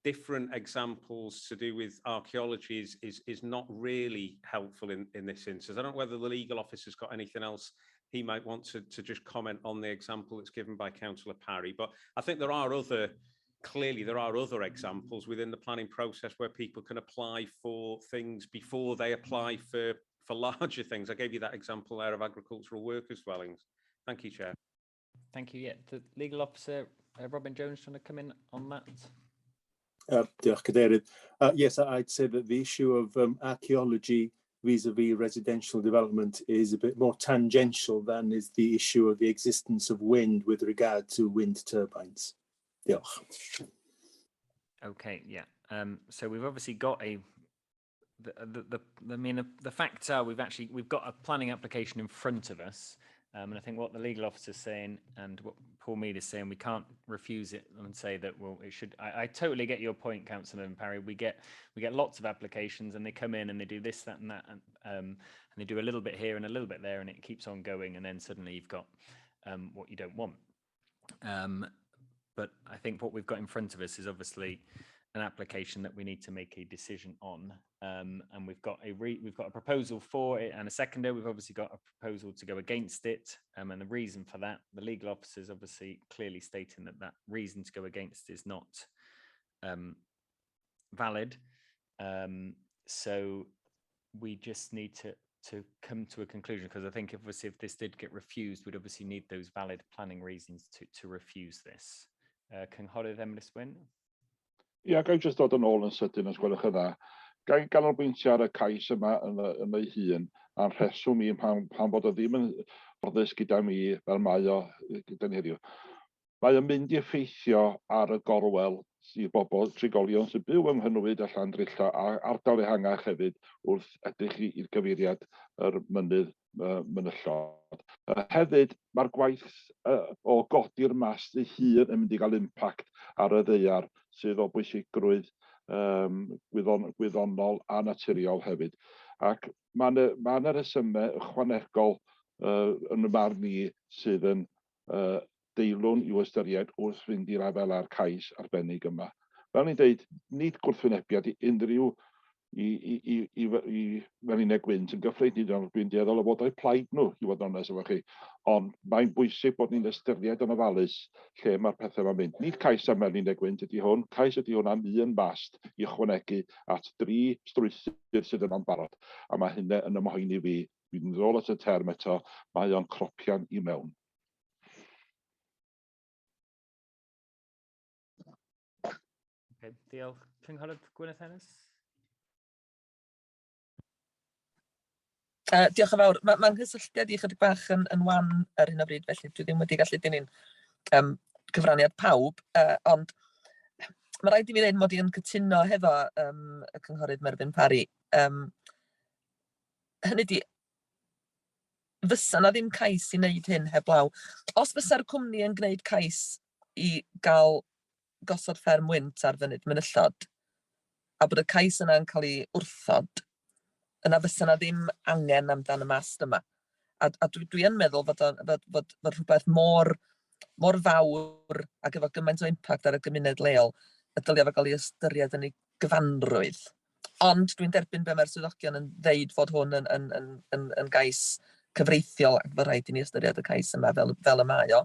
different examples to do with archaeology is not really helpful in this instance. I don't know whether the legal officer's got anything else he might want to just comment on the example that's given by Councillor Parry, but I think clearly there are other examples within the planning process where people can apply for things before they apply for larger things. I gave you that example there of agricultural workers' dwellings. Thank you, Chair. Thank you. Yeah, the legal officer, Robin Jones, trying to come in on that. Diolch, Cadeirydd. Yes, I'd say that the issue of archaeology vis-a-vis residential development is a bit more tangential than is the issue of the existence of wind with regard to wind turbines. Diolch. Okay, yeah. So we've obviously got the facts are we've got a planning application in front of us. And I think what the legal officer is saying and what Paul Mead is saying, we can't refuse it and say that, well, it should. I totally get your point, Councillor Parry. We get lots of applications and they come in and they do this, that and that, and they do a little bit here and a little bit there and it keeps on going and then suddenly you've got what you don't want. But I think what we've got in front of us is obviously an application that we need to make a decision on, and we've got a proposal for it and a seconder. We've obviously got a proposal to go against it, and the reason for that, the legal officer is obviously clearly stating that reason to go against is not valid. So we just need to come to a conclusion, because I think if this did get refused, we'd obviously need those valid planning reasons to refuse this. Cynghorydd Emrys Wyn. Ia, gai jyst dod yn ôl yn sydyn os gwelwch yn dda. Gai ganolbwyntio ar y cais yma yn ei hun, a'n rheswm i pan bod o ddim yn fforddus gyda mi fel mae o gyda ni heddiw. Mae o'n mynd i effeithio ar y gorwel sydd bobl trigolion sy'n byw yng Nghynwyd a Llandrillo a ardal ehangach hefyd wrth edrych i'r gyfeiriad yr mynydd Mynyllod. Hefyd, mae'r gwaith o godi'r mast ei hun yn mynd i gael impact ar y ddaear sydd o bwysigrwydd gwyddonol a naturiol hefyd. Ac mae yna resymau ychwanegol yn y marn ni sydd yn deilwn i'w ystyried wrth fynd i'r afelau'r cais arbennig yma. Fel ni'n dweud, nid gwrthwynebiad i unrhyw i Felynau Gwynt yn gyffredinol, dwi'n dieddol o fod o'i plaid nhw i fod yn onest efo chi. Ond mae'n bwysig bod ni'n ystyried yn ofalus lle mae'r pethau yma'n mynd. Nid cais am Felynau Gwynt ydy hwn, cais ydy hwn am un mast i ychwanegu at 3 strwythur sydd yma'n barod. A mae hynny yn ymhoeni fi. Dwi'n ddol at y term eto, mae o'n cropian i mewn. Okay, diolch. Cynghorydd Gwyneth Ennis. Diolch yn fawr. Mae'n cysylltiad i chydig bach yn wan ar hyn o bryd, felly dwi ddim wedi gallu dilyn cyfraniad pawb, ond Mae rhaid i mi ddeud mod i'n cytuno hefo y cynghorydd Merfyn Parry. Hynny di, fysa na ddim cais i wneud hyn heblaw. Os fysa'r cwmni yn gwneud cais i gael gosod fferm wynt ar fynydd Mynyllod, a bod y cais yna'n cael ei wrthod, yna fysa na ddim angen amdan y mast yma. A dwi yn meddwl fod rhywbeth mor fawr ac efo gymaint o impact ar y gymuned leol y dylia fo gael ei ystyried yn ei gyfanrwydd. Ond dwi'n derbyn be mae'r swyddogion yn ddeud fod hwn yn gais cyfreithiol ac fod rhaid i ni ystyried y cais yma fel y mae o.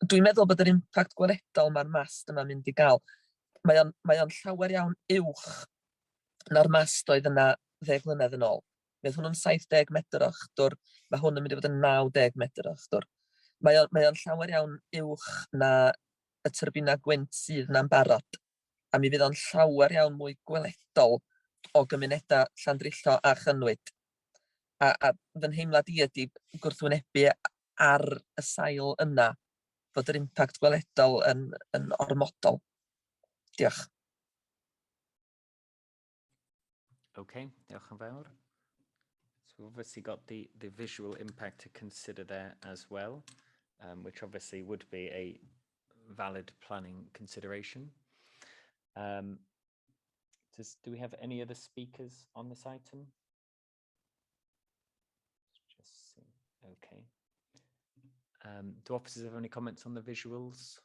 Dwi'n meddwl bod yr impact gweledol mae'r mast yma mynd i gael. Mae o'n llawer iawn uwch na'r mast oedd yna 10 mlynedd yn ôl. Bydd hwnnw'n 70 metr o uchdwr, mae hwn yn mynd i fod yn 90 metr o uchdwr. Mae o'n llawer iawn uwch na y turbina gwynt sydd na'n barod. A mi fydd o'n llawer iawn mwy gweledol o gymunedau Llandrillo a Chynwyd. A fy nheimlad i ydy gwrthwynebu ar y sail yna fod yr impact gweledol yn ormodol. Diolch. Okay, diolch yn fawr. So we've obviously got the visual impact to consider there as well, which obviously would be a valid planning consideration. Do we have any other speakers on this item? Just see. Okay. Do officers have any comments on the visuals?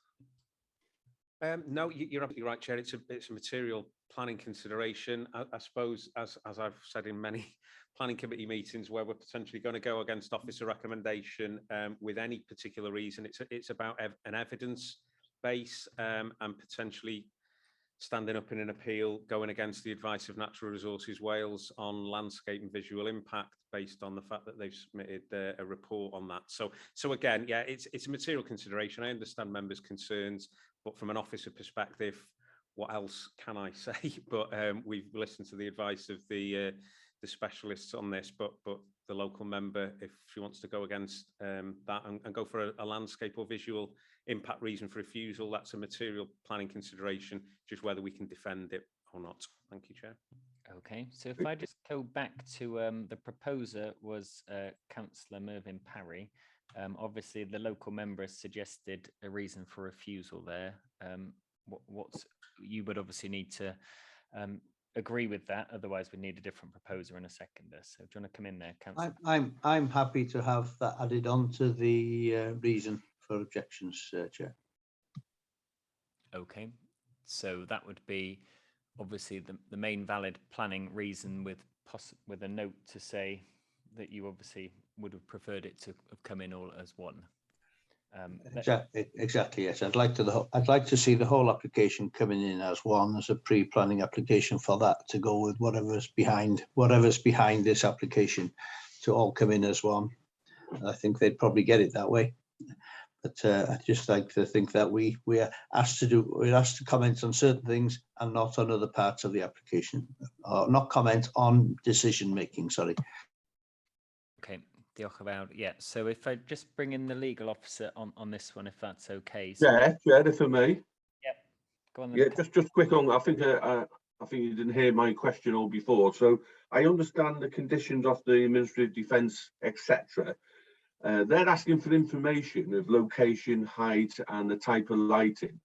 No, you're absolutely right, Chair. It's a material planning consideration. I suppose, as I've said in many planning committee meetings where we're potentially going to go against officer recommendation with any particular reason, it's about an evidence base and potentially standing up in an appeal going against the advice of Natural Resources Wales on landscape and visual impact based on the fact that they've submitted a report on that. So again, yeah, it's a material consideration. I understand members' concerns, but from an officer perspective, what else can I say? But we've listened to the advice of the specialists on this, but the local member, if she wants to go against that and go for a landscape or visual impact reason for refusal, that's a material planning consideration, just whether we can defend it or not. Thank you, Chair. Okay, so if I just go back to the proposer was Councillor Mervyn Parry. Obviously, the local member has suggested a reason for refusal there. You would obviously need to agree with that, otherwise we need a different proposer and a seconder. So do you want to come in there, Councillor? I'm happy to have that added on to the reason for objections, Chair. Okay, so that would be obviously the main valid planning reason with a note to say that you obviously would have preferred it to have come in all as one. Exactly, yes. I'd like to see the whole application coming in as one, as a pre-planning application for that to go with whatever's behind this application to all come in as one. I think they'd probably get it that way. But I'd just like to think that we're asked to comment on certain things and not on other parts of the application, or not comment on decision making. Sorry. Okay. Diolch yn fawr. Yeah, so if I just bring in the legal officer on this one, if that's okay. So, Chair, if I may. Yep. Go on then. Yeah, just quick on. I think you didn't hear my question all before. So I understand the conditions of the administrative defence, etc. They're asking for information of location, height, and the type of lighting.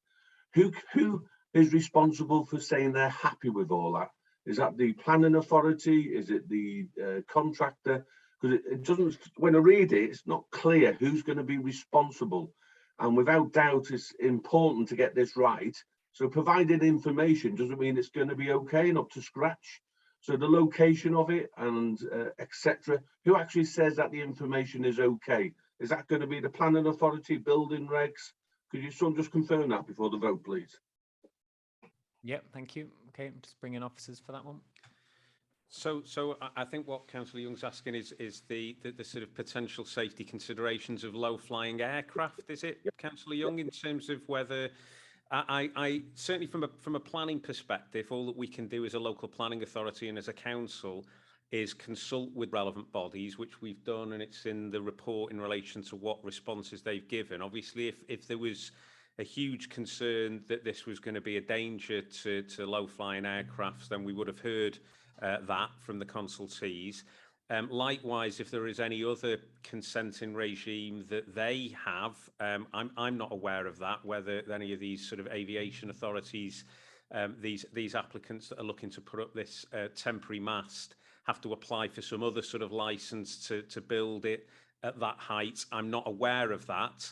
Who is responsible for saying they're happy with all that? Is that the planning authority? Is it the contractor? Because it doesn't, when I read it, it's not clear who's going to be responsible. And without doubt, it's important to get this right. So providing information doesn't mean it's going to be okay and up to scratch. So the location of it and etc. Who actually says that the information is okay? Is that going to be the planning authority, building regs? Could you just confirm that before the vote, please? Yep, thank you. Okay, I'm just bringing officers for that one. So I think what Councillor Young's asking is the sort of potential safety considerations of low-flying aircraft, is it, yep. Councillor Young, in terms of whether I certainly from a planning perspective, all that we can do as a local planning authority and as a council is consult with relevant bodies, which we've done, and it's in the report in relation to what responses they've given. Obviously, if there was a huge concern that this was going to be a danger to low-flying aircrafts, then we would have heard that from the consultees. Likewise, if there is any other consenting regime that they have, I'm not aware of that, whether any of these sort of aviation authorities, these applicants that are looking to put up this temporary mast have to apply for some other sort of license to build it at that height. I'm not aware of that.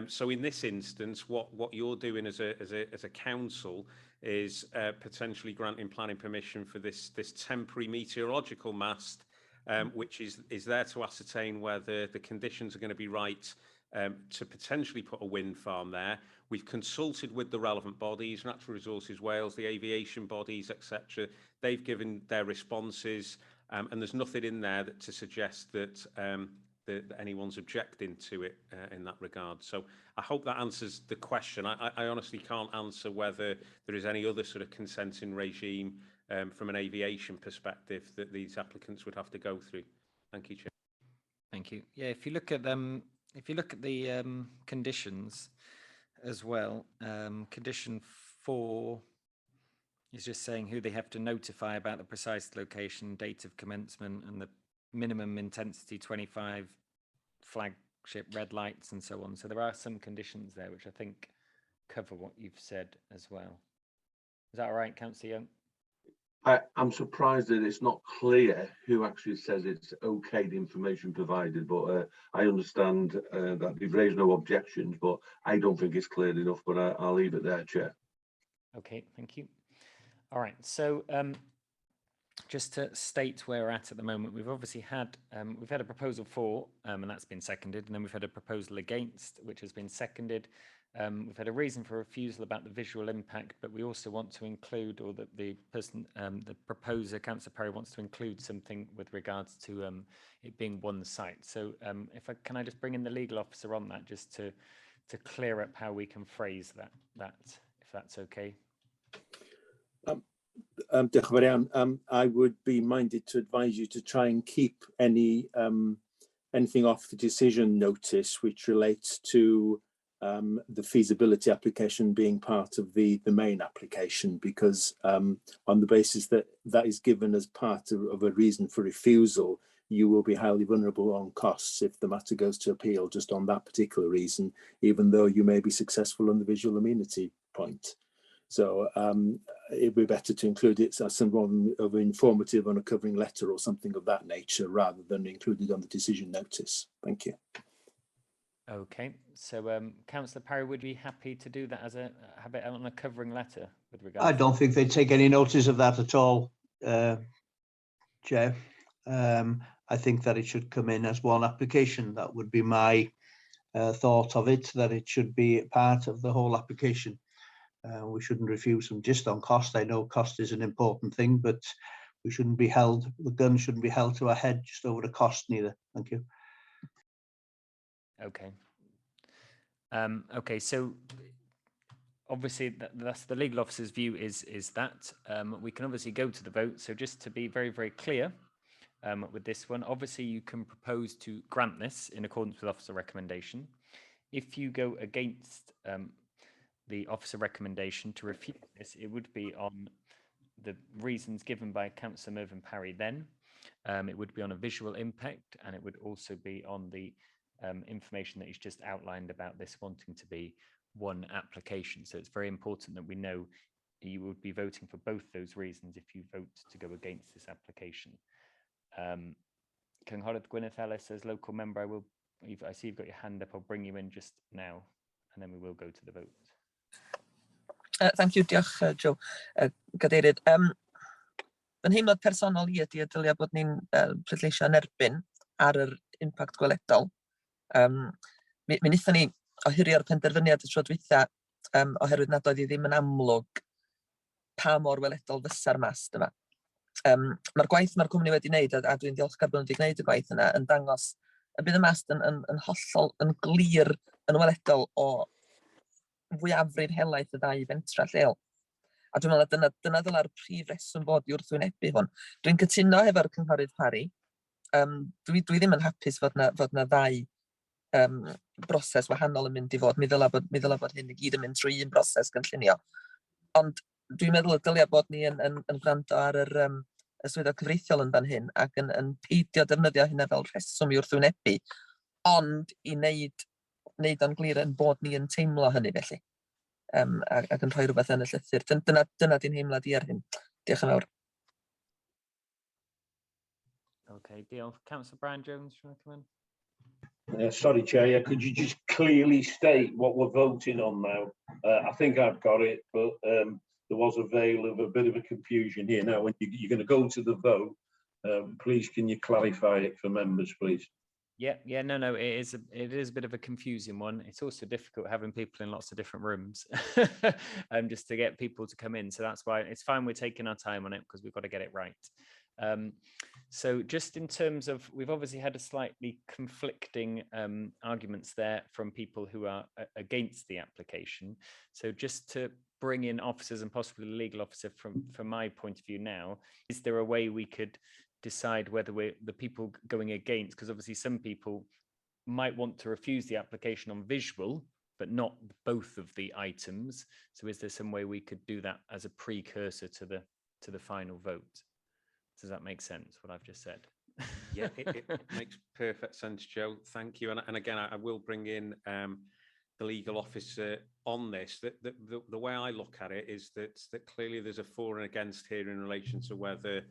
So in this instance, what you're doing as a council is potentially granting planning permission for this temporary meteorological mast, which is there to ascertain whether the conditions are going to be right to potentially put a wind farm there. We've consulted with the relevant bodies, Natural Resources Wales, the aviation bodies, etc. They've given their responses, and there's nothing in there to suggest that that anyone's objecting to it in that regard. So I hope that answers the question. I honestly can't answer whether there is any other sort of consenting regime from an aviation perspective that these applicants would have to go through. Thank you, Chair. Thank you. Yeah, if you look at the conditions as well, condition 4 is just saying who they have to notify about the precise location, date of commencement, and the minimum intensity 25 flagship red lights and so on. So there are some conditions there which I think cover what you've said as well. Is that all right, Councillor Young? I'm surprised that it's not clear who actually says it's okay, the information provided, but I understand that they've raised no objections, but I don't think it's clear enough, but I'll leave it there, Chair. Okay, thank you. All right, so just to state where we're at the moment, we've obviously had a proposal for, and that's been seconded, and then we've had a proposal against, which has been seconded. We've had a reason for refusal about the visual impact, but we also want to include, or that the person, the proposer, Councillor Perry, wants to include something with regards to it being one site. So can I just bring in the legal officer on that, just to clear up how we can phrase that if that's okay. I would be minded to advise you to try and keep anything off the decision notice which relates to the feasibility application being part of the main application, because on the basis that that is given as part of a reason for refusal, you will be highly vulnerable on costs if the matter goes to appeal just on that particular reason, even though you may be successful on the visual amenity point. So it'd be better to include it as some form of informative on a covering letter or something of that nature, rather than included on the decision notice. Thank you. Okay, so Councillor Parry, would you be happy to do that as on a covering letter with regard? I don't think they take any notice of that at all, Chair. I think that it should come in as one application. That would be my thought of it, that it should be part of the whole application. We shouldn't refuse them just on cost. I know cost is an important thing, but we shouldn't be held, the gun shouldn't be held to our head just over the cost neither. Thank you. Okay. Okay, so obviously that's the legal officer's view is that we can obviously go to the vote. So just to be very, very clear with this one, obviously you can propose to grant this in accordance with officer recommendation. If you go against the officer recommendation to refuse this, it would be on the reasons given by Councillor Mervyn Parry then. It would be on a visual impact, and it would also be on the information that he's just outlined about this wanting to be one application. So it's very important that we know you would be voting for both those reasons if you vote to go against this application. Cynghorydd Gwyneth Ellis, as local member, I see you've got your hand up. I'll bring you in just now, and then we will go to the vote. Thank you, diolch, Joe. Cadeirydd, yn heimlad personol i ydy y dylia bod ni'n pleidleisio yn erbyn ar yr impact gweledol. Mi wnaethon ni ohirio'r penderfyniad y tro dwytha oherwydd nad oedd hi ddim yn amlwg pa mor weledol fysa'r mast yma. Mae'r gwaith mae'r cwmni wedi wneud, a dwi'n ddiolchgar bod nhw wedi gwneud y gwaith yna, yn dangos y bydd y mast yn hollol, yn glir, yn weledol o fwyafrif helaeth y ddau fentra lleol. A dwi'n meddwl dyna ddyla'r prif reswm bod i wrthwynebu hwn. Dwi'n cytuno efo'r cynghorydd Parry. Dwi ddim yn hapus fod na ddau broses wahanol yn mynd i fod. Mi ddylai bod hyn i gyd yn mynd trwy un broses gynllunio. Ond dwi'n meddwl y dylia bod ni yn gwrando ar y swyddog cyfreithiol yn fan hyn ac yn peidio defnyddio hynna fel rheswm i wrthwynebu, ond i wneud o'n glir yn bod ni yn teimlo hynny felly. Ac yn rhoi rhywbeth yn y llythyr. Dyna di'n heimlad i ar hyn. Diolch yn fawr. Okay, diolch. Councillor Brian Jones, do you want to come in? Sorry, Chair, yeah, could you just clearly state what we're voting on now? I think I've got it, but there was a veil of a bit of a confusion here. Now, when you're going to go to the vote, please can you clarify it for members, please? Yeah, no, it is a bit of a confusing one. It's also difficult having people in lots of different rooms, just to get people to come in. So that's why it's fine we're taking our time on it, because we've got to get it right. So just in terms of, we've obviously had a slightly conflicting arguments there from people who are against the application. So just to bring in officers and possibly the legal officer from my point of view now, is there a way we could decide whether we're the people going against, because obviously some people might want to refuse the application on visual, but not both of the items. So is there some way we could do that as a precursor to the final vote? Does that make sense, what I've just said? Yeah, it makes perfect sense, Joe. Thank you. And again, I will bring in the legal officer on this. The way I look at it is that clearly there's a for and against here in relation to whether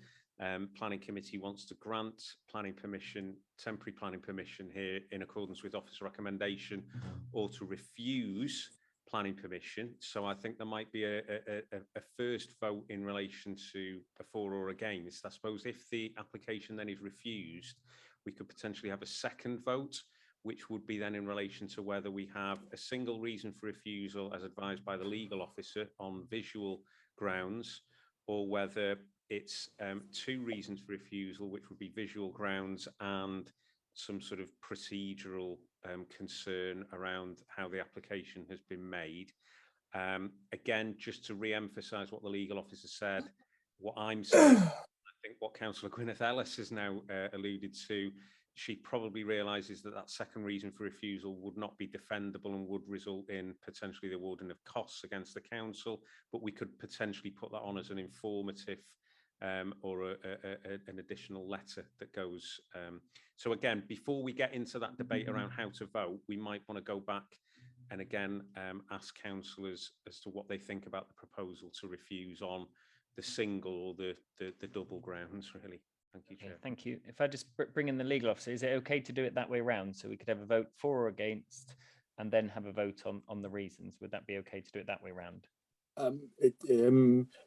planning committee wants to grant planning permission, temporary planning permission here in accordance with officer recommendation, or to refuse planning permission. So I think there might be a first vote in relation to a for or against. I suppose if the application then is refused, we could potentially have a second vote, which would be then in relation to whether we have a single reason for refusal as advised by the legal officer on visual grounds, or whether it's two reasons for refusal, which would be visual grounds and some sort of procedural concern around how the application has been made. Again, just to re-emphasise what the legal officer said, what I'm saying, I think what Councillor Gwyneth Ellis has now alluded to, she probably realises that that second reason for refusal would not be defendable and would result in potentially the awarding of costs against the council, but we could potentially put that on as an informative or an additional letter that goes. So again, before we get into that debate around how to vote, we might want to go back and again ask councillors as to what they think about the proposal to refuse on the single or the double grounds, really. Thank you, Chair. Okay, thank you. If I just bring in the legal officer, is it okay to do it that way around? So we could have a vote for or against and then have a vote on the reasons. Would that be okay to do it that way around?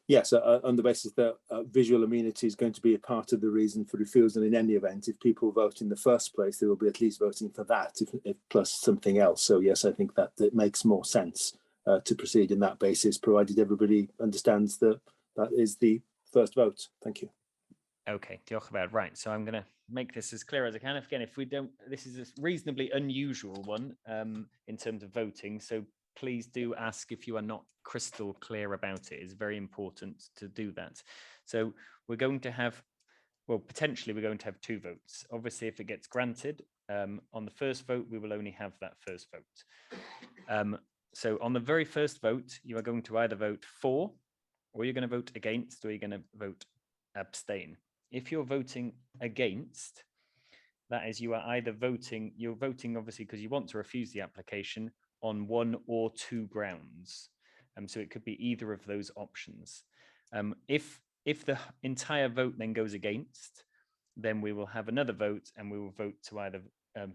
Yes, on the basis that visual amenity is going to be a part of the reason for refusal in any event. If people vote in the first place, they will be at least voting for that, if plus something else. So yes, I think that it makes more sense to proceed in that basis, provided everybody understands that that is the first vote. Thank you. Okay, diolch yn fawr. Right, so I'm going to make this as clear as I can. Again, if we don't, this is a reasonably unusual one in terms of voting. So please do ask if you are not crystal clear about it. It's very important to do that. So we're going to have, well, potentially we're going to have two votes. Obviously, if it gets granted, on the first vote, we will only have that first vote. So on the very first vote, you are going to either vote for, or you're going to vote against, or you're going to vote abstain. If you're voting against, that is, you are either voting, you're voting obviously because you want to refuse the application on one or two grounds. So it could be either of those options. If the entire vote then goes against, then we will have another vote and we will vote to either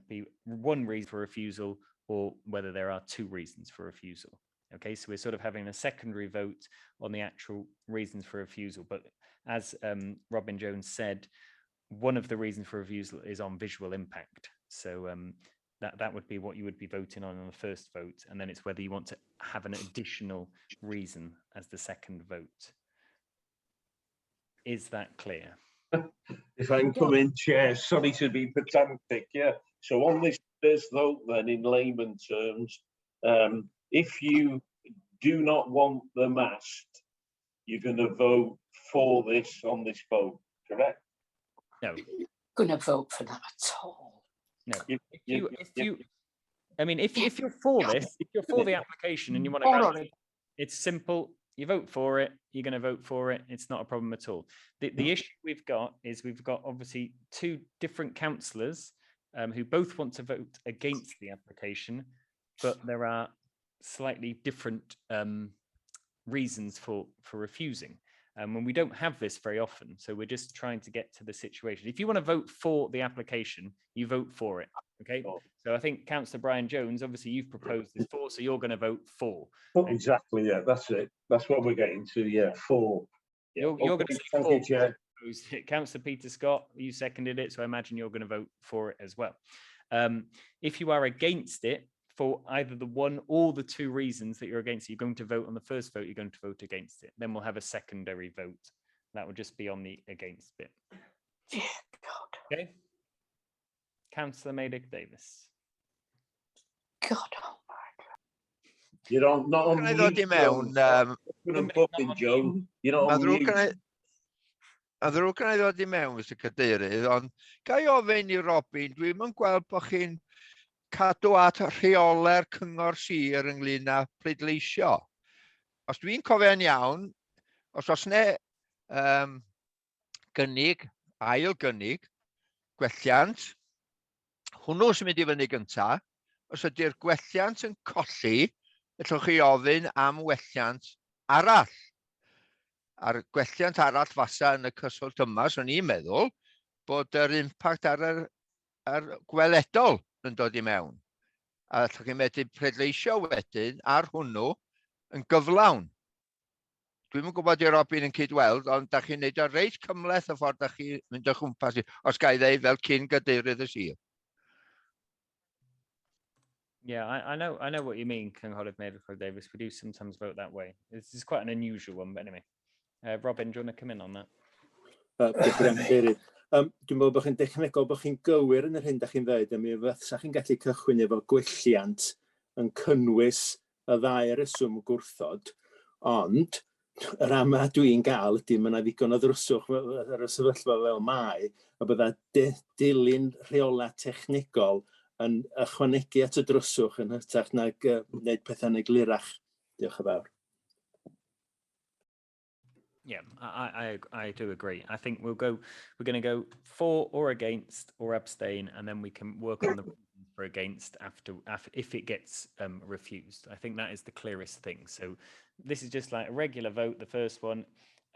be one reason for refusal or whether there are two reasons for refusal. Okay, so we're sort of having a secondary vote on the actual reasons for refusal. But as Robin Jones said, one of the reasons for refusal is on visual impact. So that would be what you would be voting on the first vote. And then it's whether you want to have an additional reason as the second vote. Is that clear? If I can come in, Chair, sorry to be pedantic, yeah. So on this first vote then, in layman terms, if you do not want the mast, you're going to vote for this on this vote, correct? No. Going to vote for that at all. No. I mean, if you're for this, if you're for the application and you want to grant it, it's simple. You vote for it, you're going to vote for it. It's not a problem at all. The issue we've got is we've got obviously two different councillors who both want to vote against the application, but there are slightly different reasons for refusing. When we don't have this very often, so we're just trying to get to the situation. If you want to vote for the application, you vote for it. Okay, so I think Councillor Brian Jones, obviously you've proposed this for, so you're going to vote for. Exactly, yeah, that's it. That's what we're getting to, yeah, for. Yeah. You're going to say Thank for. you, Chair. Councillor Peter Scott, you seconded it, so I imagine you're going to vote for it as well. If you are against it, for either the one or the two reasons that you're against it, you're going to vote on the first vote, you're going to vote against it. Then we'll have a secondary vote. That will just be on the against bit. Okay. Councillor Maydick Davis. God. You're on, not on Can I ddod i mewn? You're not on mute. A ddrwg gan I ddod i mewn, Mr Cadeirydd, ond ga i ofyn i Robin, dwi'm yn gweld bod chi'n cadw at rheole'r cyngor sir ynglyn â pleidleisio. Os dwi'n cofio'n iawn, os oes ne gynnig, ail gynnig, gwelliant, hwnnw sy'n mynd i fyny gynta, os ydy'r gwelliant yn colli, ellwch chi ofyn am welliant arall. A'r gwelliant arall fasa yn y cyswllt yma, so ni'n meddwl bod yr impact ar gweledol yn dod i mewn. A allwch chi medru pleidleisio wedyn ar hwnnw yn gyflawn. Dwi'm yn gwybod i Robin yn cydweld, ond da chi'n neud o reit cymleth y ffordd da chi mynd o chwmpas i, os ga i ddeud fel cyn gadeirydd y sir. Yeah, I know what you mean, Cynghorydd Maydick Davis. We do sometimes vote that way. This is quite an unusual one, but anyway. Robin, do you want to come in on that? Dwi'n meddwl bod chi'n dechnegol bod chi'n gywir yn yr hyn da chi'n dweud, a mi fysa chi'n gallu cychwyn efo gwelliant yn cynnwys y ddau reswm gwrthod, ond yr ama dwi'n gael ydy mae yna ddigon o ddryswch ar y sefyllfa fel mai, a bydda dilyn rheola technegol yn ychwanegu at y dryswch yn hytrach nag wneud pethau'n eglurach. Diolch yn fawr. Yeah, I do agree. I think we're going to go for or against or abstain, and then we can work on the reasons for against after if it gets refused. I think that is the clearest thing. So this is just like a regular vote, the first one.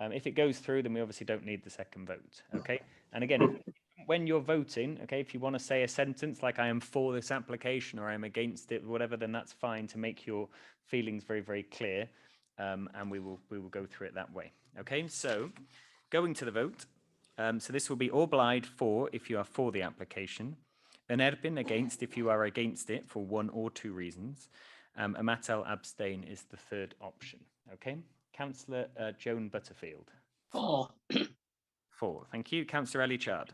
If it goes through, then we obviously don't need the second vote. Okay. And again, when you're voting, okay, if you want to say a sentence like I am for this application or I am against it, whatever, then that's fine to make your feelings very, very clear. And we will go through it that way. Okay, so going to the vote. So this will be or blaid for if you are for the application, an erbyn against if you are against it for one or two reasons. A matel abstain is the third option. Okay, Councillor Joan Butterfield. For. For. Thank you. Councillor LLANARMON.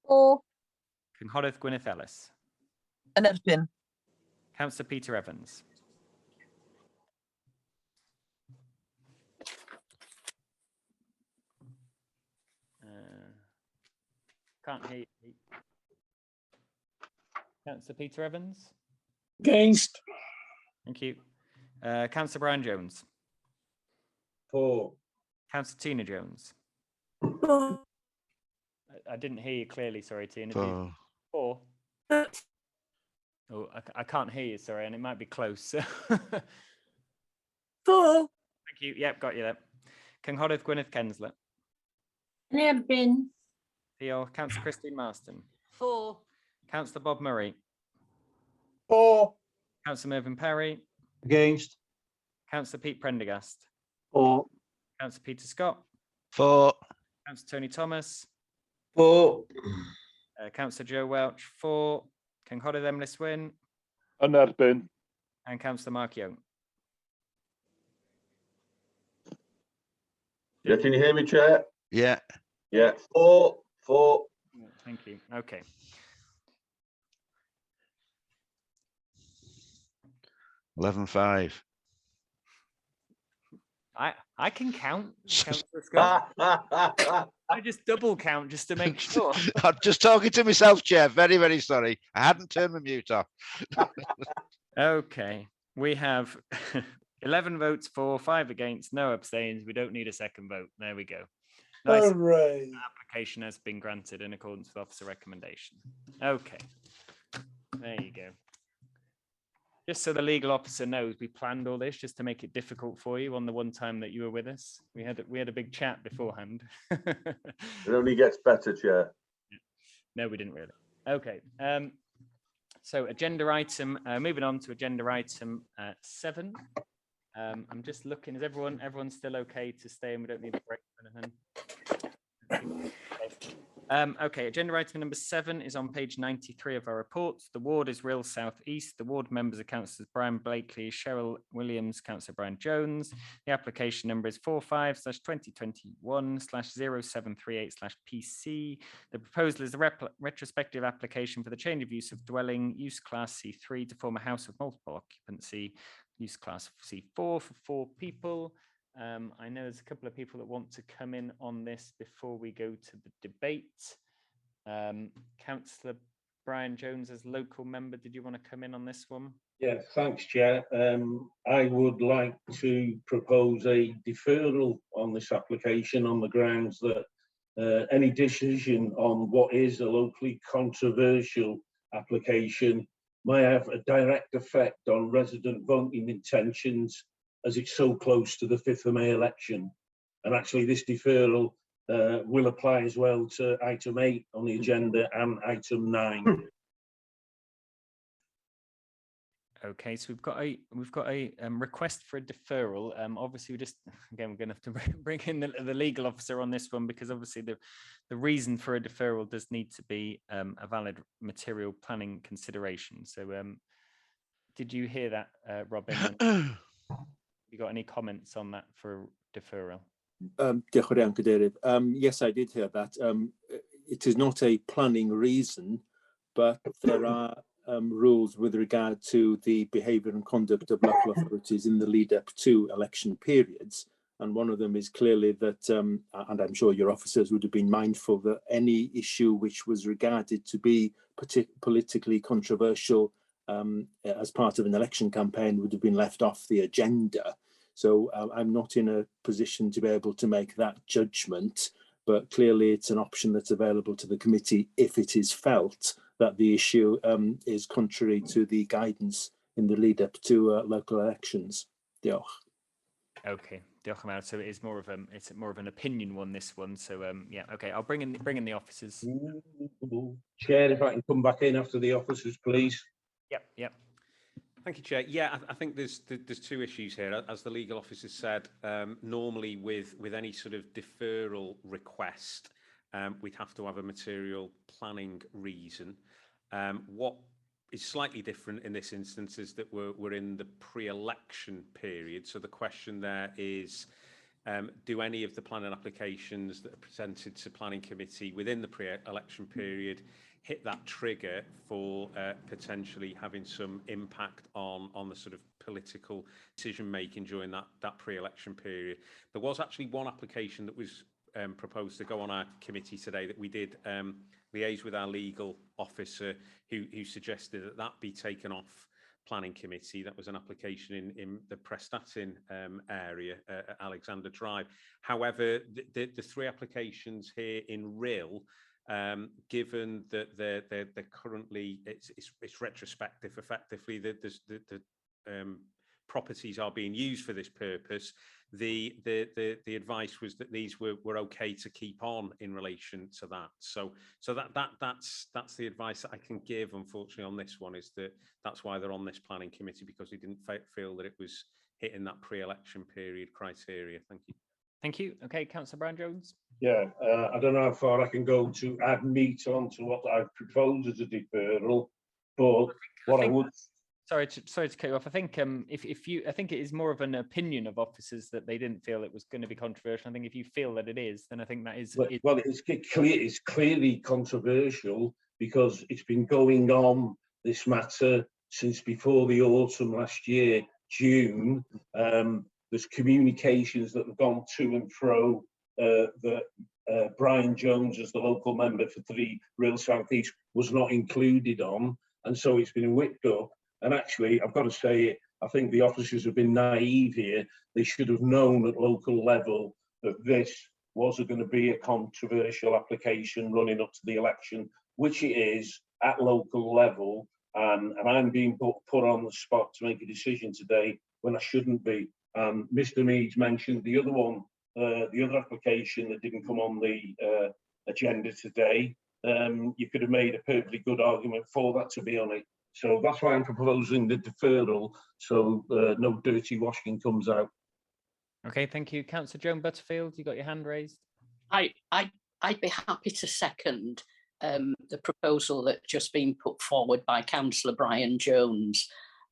For. Cynghorydd Gwyneth Ellis. Yn erbyn. Councillor Peter Evans. Can't hear you. Councillor Peter Evans. Against. Thank you. Councillor Brian Jones. For. Councillor Tina Jones. For. I didn't hear you clearly, sorry, Tina. For. For. Oh, I can't hear you, sorry, and it might be close. For. Thank you. Yep, got you there. Cynghorydd Gwyneth Kensler. Yn erbyn. Diolch. Councillor Christine Marston. For. Councillor Bob Murray. For. Councillor Mervyn Perry. Against. Councillor Pete Prendergast. For. Councillor Peter Scott. For. Councillor Tony Thomas. For. Councillor Joe Welch. For. Cynghorydd Emily Swyn. Yn erbyn. And Councillor Mark Young. Yeah, can you hear me, Chair? Yeah. Yeah, for. Thank you. Okay. $11.5. I can count. Councillor Scott. I just double count just to make sure. I'm just talking to myself, Chair. Very, very sorry. I hadn't turned my mute off. Okay, we have 11 votes for, 5 against, no abstains. We don't need a second vote. There we go. Nice. Hooray. Application has been granted in accordance with officer recommendation. Okay, there you go. Just so the legal officer knows, we planned all this just to make it difficult for you on the one time that you were with us. We had a big chat beforehand. It only gets better, Chair. No, we didn't really. Okay. So agenda item, moving on to agenda item 7. I'm just looking, is everyone still okay to stay and we don't need a break or anything? Okay, agenda item number 7 is on page 93 of our report. The ward is RHYL South East. The ward members are Councillors Brian Blakely, Cheryl Williams, Councillor Brian Jones. The application number is 45/2021/0738/PC. The proposal is the retrospective application for the change of use of dwelling, use class C3 to form a house of multiple occupancy, use class C4 for 4 people. I know there's a couple of people that want to come in on this before we go to the debate. Councillor Brian Jones, as local member, did you want to come in on this one? Yeah, thanks, Chair. I would like to propose a deferral on this application on the grounds that any decision on what is a locally controversial application might have a direct effect on resident voting intentions, as it's so close to the 5th of May election. And actually this deferral will apply as well to item 8 on the agenda and item 9. Okay, so we've got a request for a deferral. Obviously, we're going to have to bring in the legal officer on this one, because obviously the reason for a deferral does need to be a valid material planning consideration. So did you hear that, Robin? You got any comments on that for deferral? Yes, I did hear that. It is not a planning reason, but there are rules with regard to the behaviour and conduct of local authorities in the lead up to election periods. And one of them is clearly that, and I'm sure your officers would have been mindful that any issue which was regarded to be politically controversial as part of an election campaign would have been left off the agenda. So I'm not in a position to be able to make that judgment, but clearly it's an option that's available to the committee if it is felt that the issue is contrary to the guidance in the lead up to local elections. Diolch. Okay, diolch. So it's more of an opinion one, this one. So yeah, okay, I'll bring in the officers. Chair, if I can come back in after the officers, please. Yep. Thank you, Chair. Yeah, I think there's 2 issues here. As the legal officer said, normally with any sort of deferral request, we'd have to have a material planning reason. What is slightly different in this instance is that we're in the pre-election period. So the question there is, do any of the planning applications that are presented to planning committee within the pre-election period hit that trigger for potentially having some impact on the sort of political decision making during that pre-election period? There was actually one application that was proposed to go on our committee today that we did liaise with our legal officer, who suggested that be taken off planning committee. That was an application in the Prestatyn area at Alexander Drive. However, the 3 applications here in RHYL, given that they're currently it's retrospective, effectively the properties are being used for this purpose. The advice was that these were okay to keep on in relation to that. So that's the advice that I can give, unfortunately, on this one, is that's why they're on this planning committee, because we didn't feel that it was hitting that pre-election period criteria. Thank you. Thank you. Okay, Councillor Brian Jones. Yeah, I don't know how far I can go to add meat onto what I've proposed as a deferral, but I would. Sorry to cut you off. I think I think it is more of an opinion of officers that they didn't feel it was going to be controversial. I think if you feel that it is, then I think that is. Well, it's clearly controversial because it's been going on, this matter, since before the autumn last year, June. There's communications that have gone to and fro that Brian Jones as the local member for 3 RHYL South East was not included on, and so it's been whipped up. And actually, I've got to say, I think the officers have been naive here. They should have known at local level that this was going to be a controversial application running up to the election, which it is at local level. And I'm being put on the spot to make a decision today when I shouldn't be. Mr. Meads mentioned the other one, the other application that didn't come on the agenda today. You could have made a perfectly good argument for that, to be honest. So that's why I'm proposing the deferral, so no dirty washing comes out. Okay, thank you. Councillor Joan Butterfield, you got your hand raised. I'd be happy to second the proposal that's just been put forward by Councillor Brian Jones.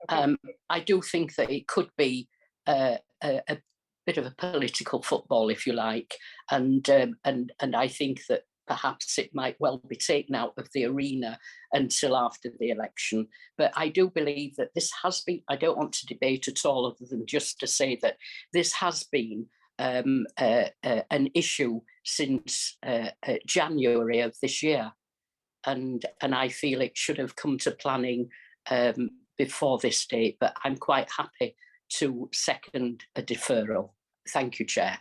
Okay. I do think that it could be a bit of a political football, if you like, and I think that perhaps it might well be taken out of the arena until after the election. But I do believe that this has been, I don't want to debate at all other than just to say that this has been an issue since January of this year. And I feel it should have come to planning before this date, but I'm quite happy to second a deferral. Thank you, Chair.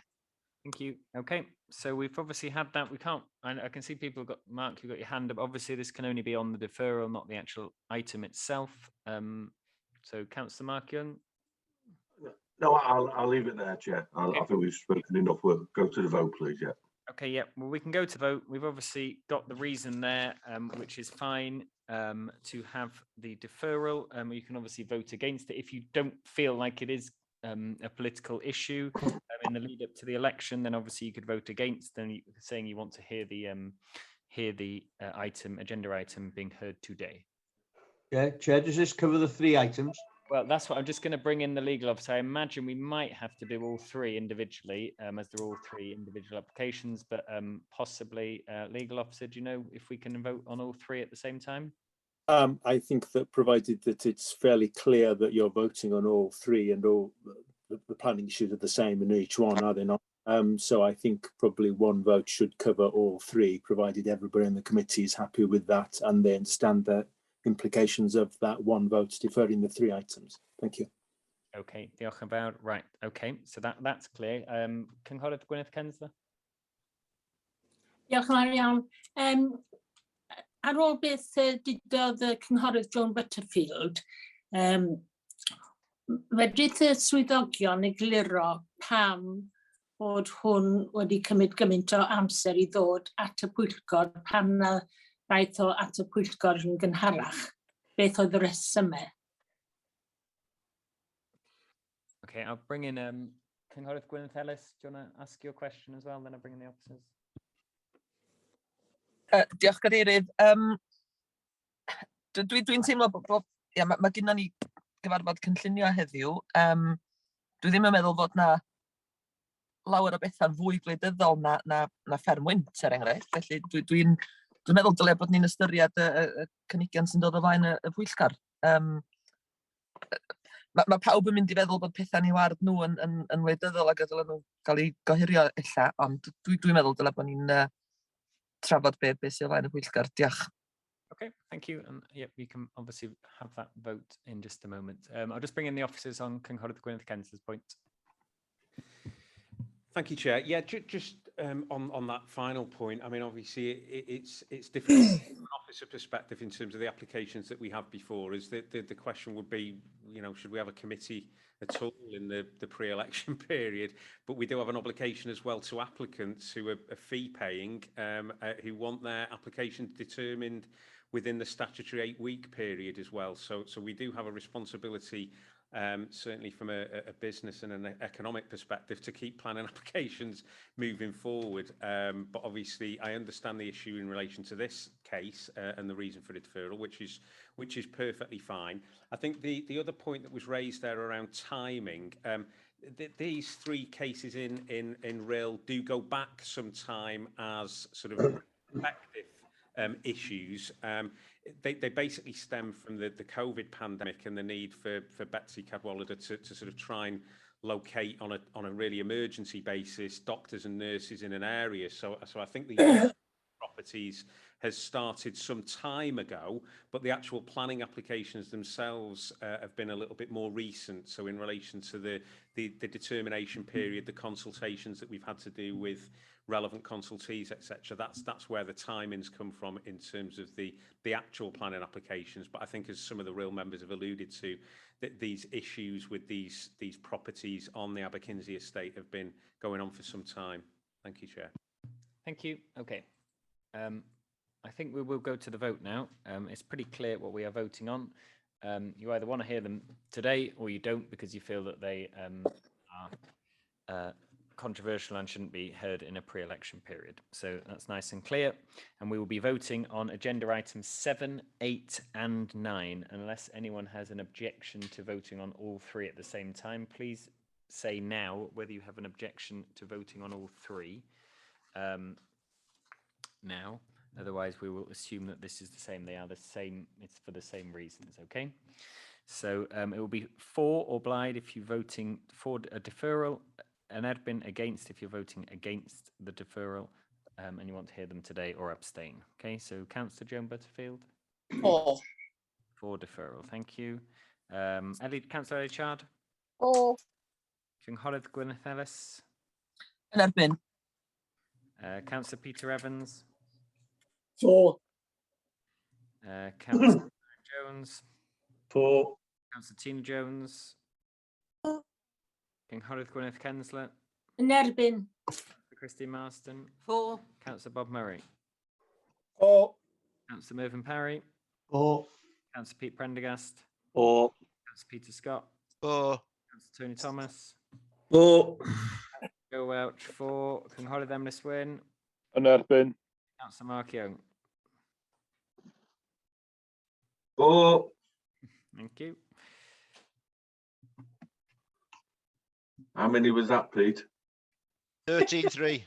Thank you. Okay, so we've obviously had that. We can't, I can see people got, Mark, you got your hand up. Obviously, this can only be on the deferral, not the actual item itself. So, Councillor Mark Young. No, I'll leave it there, Chair. Okay. I think we've spoken enough. We'll go to the vote, please. Yeah. Okay, yeah, well, we can go to vote. We've obviously got the reason there, which is fine to have the deferral. You can obviously vote against it. If you don't feel like it is a political issue in the lead up to the election, then obviously you could vote against, then saying you want to hear the agenda item being heard today. Yeah, Chair, does this cover the 3 items? Well, that's what I'm just going to bring in the legal officer. I imagine we might have to do all 3 individually, as they're all 3 individual applications, but possibly legal officer, do you know if we can vote on all 3 at the same time? I think that provided that it's fairly clear that you're voting on all 3 and all the planning issues are the same in each one, are they not? So I think probably 1 vote should cover all 3, provided everybody in the committee is happy with that and they understand the implications of that 1 vote deferring the 3 items. Thank you. Okay, diolch yn fawr. Right, okay, so that's clear. Cynghorydd Gwyneth Censler. Diolch yn fawr iawn. Ar ôl beth didodd y cynghorydd Joan Butterfield, fedrith y swyddogion egluro pam bod hwn wedi cymryd gymaint o amser i ddod at y pwyllgor pan rhaid o at y pwyllgor yn gynharach. Beth oedd y resymau? Okay, I'll bring in Cynghorydd Gwyneth Ellis. Do you want to ask your question as well? Then I'll bring in the officers. Diolch Cadeirydd. Dwi'n teimlo bod mae gennym ni gyfarfod cynllunio heddiw. Dwi ddim yn meddwl bod na lawer o bethau'n fwy gwleidyddol na fferm wynt, enghraifft. Felly dwi'n meddwl dylai bod ni'n ystyried y cynigion sy'n dod o flaen y pwyllgor. Mae pawb yn mynd i feddwl bod pethau ni ward nhw yn wleidyddol ac dylen nhw gael eu gohirio illa, ond dwi'n meddwl dylai bod ni'n trafod beth sy'n o flaen y pwyllgor. Diolch. Okay, thank you. And yeah, we can obviously have that vote in just a moment. I'll just bring in the officers on Cynghorydd Gwyneth Censler's point. Thank you, Chair. Yeah, just on that final point, I mean, obviously it's difficult from an officer perspective in terms of the applications that we have before. Is that the question would be, you know, should we have a committee at all in the pre-election period? But we do have an obligation as well to applicants who are fee paying, who want their applications determined within the statutory 8-week period as well. So we do have a responsibility, certainly from a business and an economic perspective, to keep planning applications moving forward. But obviously I understand the issue in relation to this case and the reason for the deferral, which is perfectly fine. I think the other point that was raised there around timing, these 3 cases in RHYL do go back some time as sort of effective issues. They basically stem from the COVID pandemic and the need for Betsy Cadwallader to sort of try and locate on a really emergency basis doctors and nurses in an area. So I think the properties has started some time ago, but the actual planning applications themselves have been a little bit more recent. So in relation to the determination period, the consultations that we've had to do with relevant consultees, etc., that's where the timings come from in terms of the actual planning applications. But I think, as some of the RHYL members have alluded to, that these issues with these properties on the Aberkinsey estate have been going on for some time. Thank you, Chair. Thank you. Okay. I think we will go to the vote now. It's pretty clear what we are voting on. You either want to hear them today or you don't, because you feel that they are controversial and shouldn't be heard in a pre-election period. So that's nice and clear. And we will be voting on agenda items 7, 8 and 9. Unless anyone has an objection to voting on all three at the same time, please say now whether you have an objection to voting on all three now. Otherwise, we will assume that this is the same. They are the same. It's for the same reasons. Okay. So it will be for or Blythe if you're voting for a deferral, an admin against if you're voting against the deferral, and you want to hear them today, or abstain. Okay. So Councillor Joan Butterfield. For deferral. Thank you. Councillor Ellichard. For. Cynghorydd Gwyneth Ellis. Yn erbyn. Councillor Peter Evans. For. Councillor Jones. For. Councillor Tina Jones. Cynghorydd Gwyneth Kensler. Yn erbyn. Christine Marston. For. Councillor Bob Murray. For. Councillor Mervyn Parry. For. Councillor Pete Prendergast. For. Councillor Peter Scott. For. Councillor Tony Thomas. For. Joe Welch. For. Cynghorydd Emily Swyn. Yn erbyn. Councillor Mark Young. For. Thank you. How many was that, Pete? 13-3.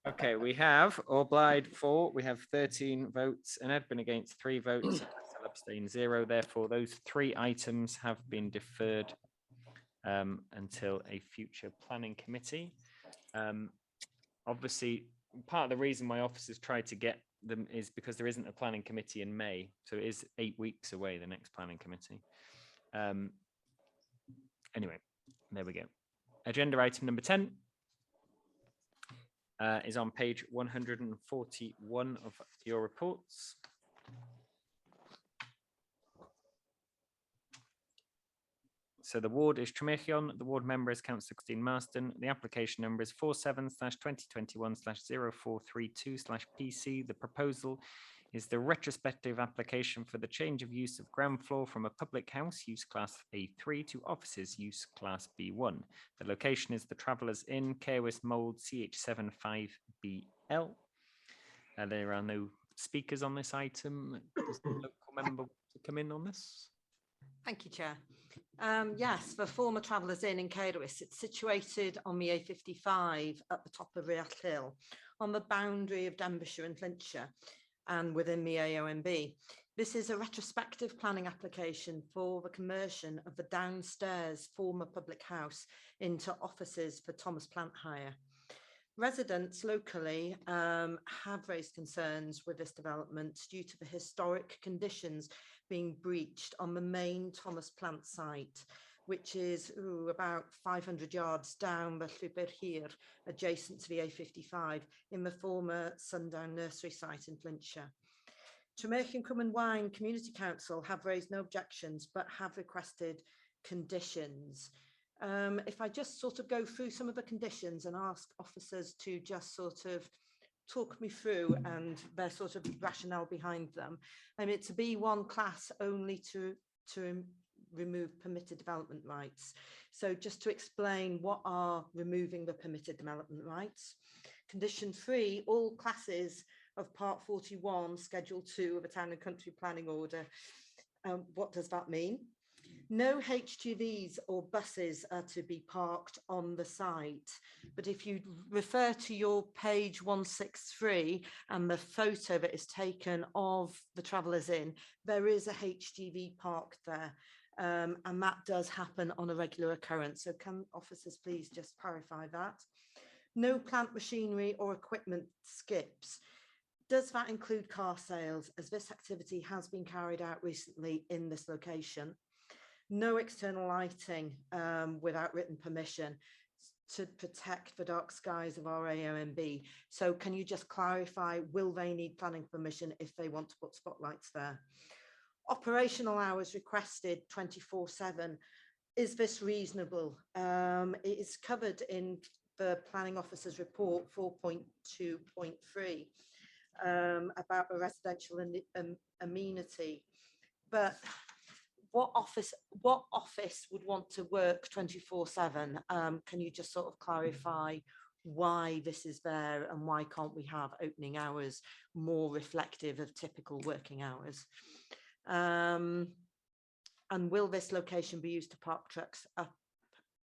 Okay, we have or Blythe for. We have 13 votes, and Edwin against 3 votes. Still abstain 0. Therefore, those 3 items have been deferred until a future planning committee. Obviously, part of the reason my officers tried to get them is because there isn't a planning committee in May, so it is 8 weeks away, the next planning committee. Anyway, there we go. Agenda item number 10 is on page 141 of your reports. So the ward is Tremechion, the ward member is Councillor Christine Marston, the application number is 47/2021/0432/PC. The proposal is the retrospective application for the change of use of ground floor from a public house use class A3 to offices use class B1. The location is the Travellers Inn, CAERWYS Mould CH75BL. There are no speakers on this item. Does the local member want to come in on this? Thank you, Chair. Yes, the former Travellers Inn in CADEIRYDD, it's situated on the A55 at the top of RHYL, on the boundary of Denbighshire and Flintshire, and within the AONB. This is a retrospective planning application for the conversion of the downstairs former public house into offices for Thomas Plant Hire. Residents locally have raised concerns with this development due to the historic conditions being breached on the main Thomas Plant site, which is about 500 yards down the Llwybr Hir, adjacent to the A55, in the former Sundown Nursery site in Flintshire. Tremechion Cwm Wine Community Council have raised no objections, but have requested conditions. If I just sort of go through some of the conditions and ask officers to just sort of talk me through and their sort of rationale behind them. It's a B1 class only to remove permitted development rights. So just to explain what are removing the permitted development rights. Condition 3, all classes of Part 41, Schedule 2 of a Town and Country Planning Order. What does that mean? No HGVs or buses are to be parked on the site, but if you refer to your page 163 and the photo that is taken of the Travellers Inn, there is a HGV park there. and that does happen on a regular occurrence. So can officers please just clarify that? No plant machinery or equipment skips. Does that include car sales, as this activity has been carried out recently in this location? No external lighting without written permission to protect the dark skies of our AONB. So can you just clarify, will they need planning permission if they want to put spotlights there? Operational hours requested 24/7. Is this reasonable? It is covered in the planning officer's report 4.2.3 about a residential amenity. But what office would want to work 24/7? Can you just sort of clarify why this is there and why can't we have opening hours more reflective of typical working hours? And will this location be used to park trucks up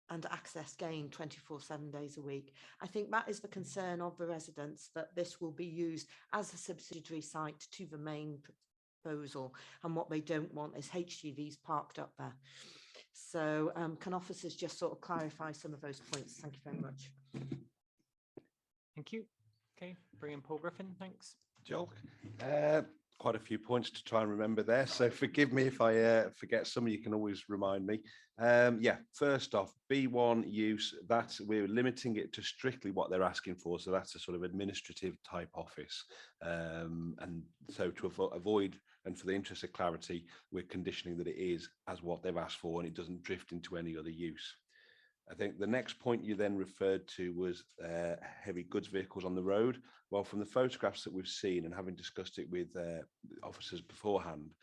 and access gain 24/7 days a week? I think that is the concern of the residents, that this will be used as a subsidiary site to the main proposal, and what they don't want is HGVs parked up there. So can officers just sort of clarify some of those points? Thank you very much. Thank you. Okay, bring in Paul Griffin, thanks. Joel, quite a few points to try and remember there, so forgive me if I forget some. You can always remind me. Yeah, first off, B1 use, that we're limiting it to strictly what they're asking for, so that's a sort of administrative type office, and so to avoid, and for the interest of clarity, we're conditioning that it is as what they've asked for and it doesn't drift into any other use. I think the next point you then referred to was heavy goods vehicles on the road. Well, from the photographs that we've seen and having discussed it with officers beforehand,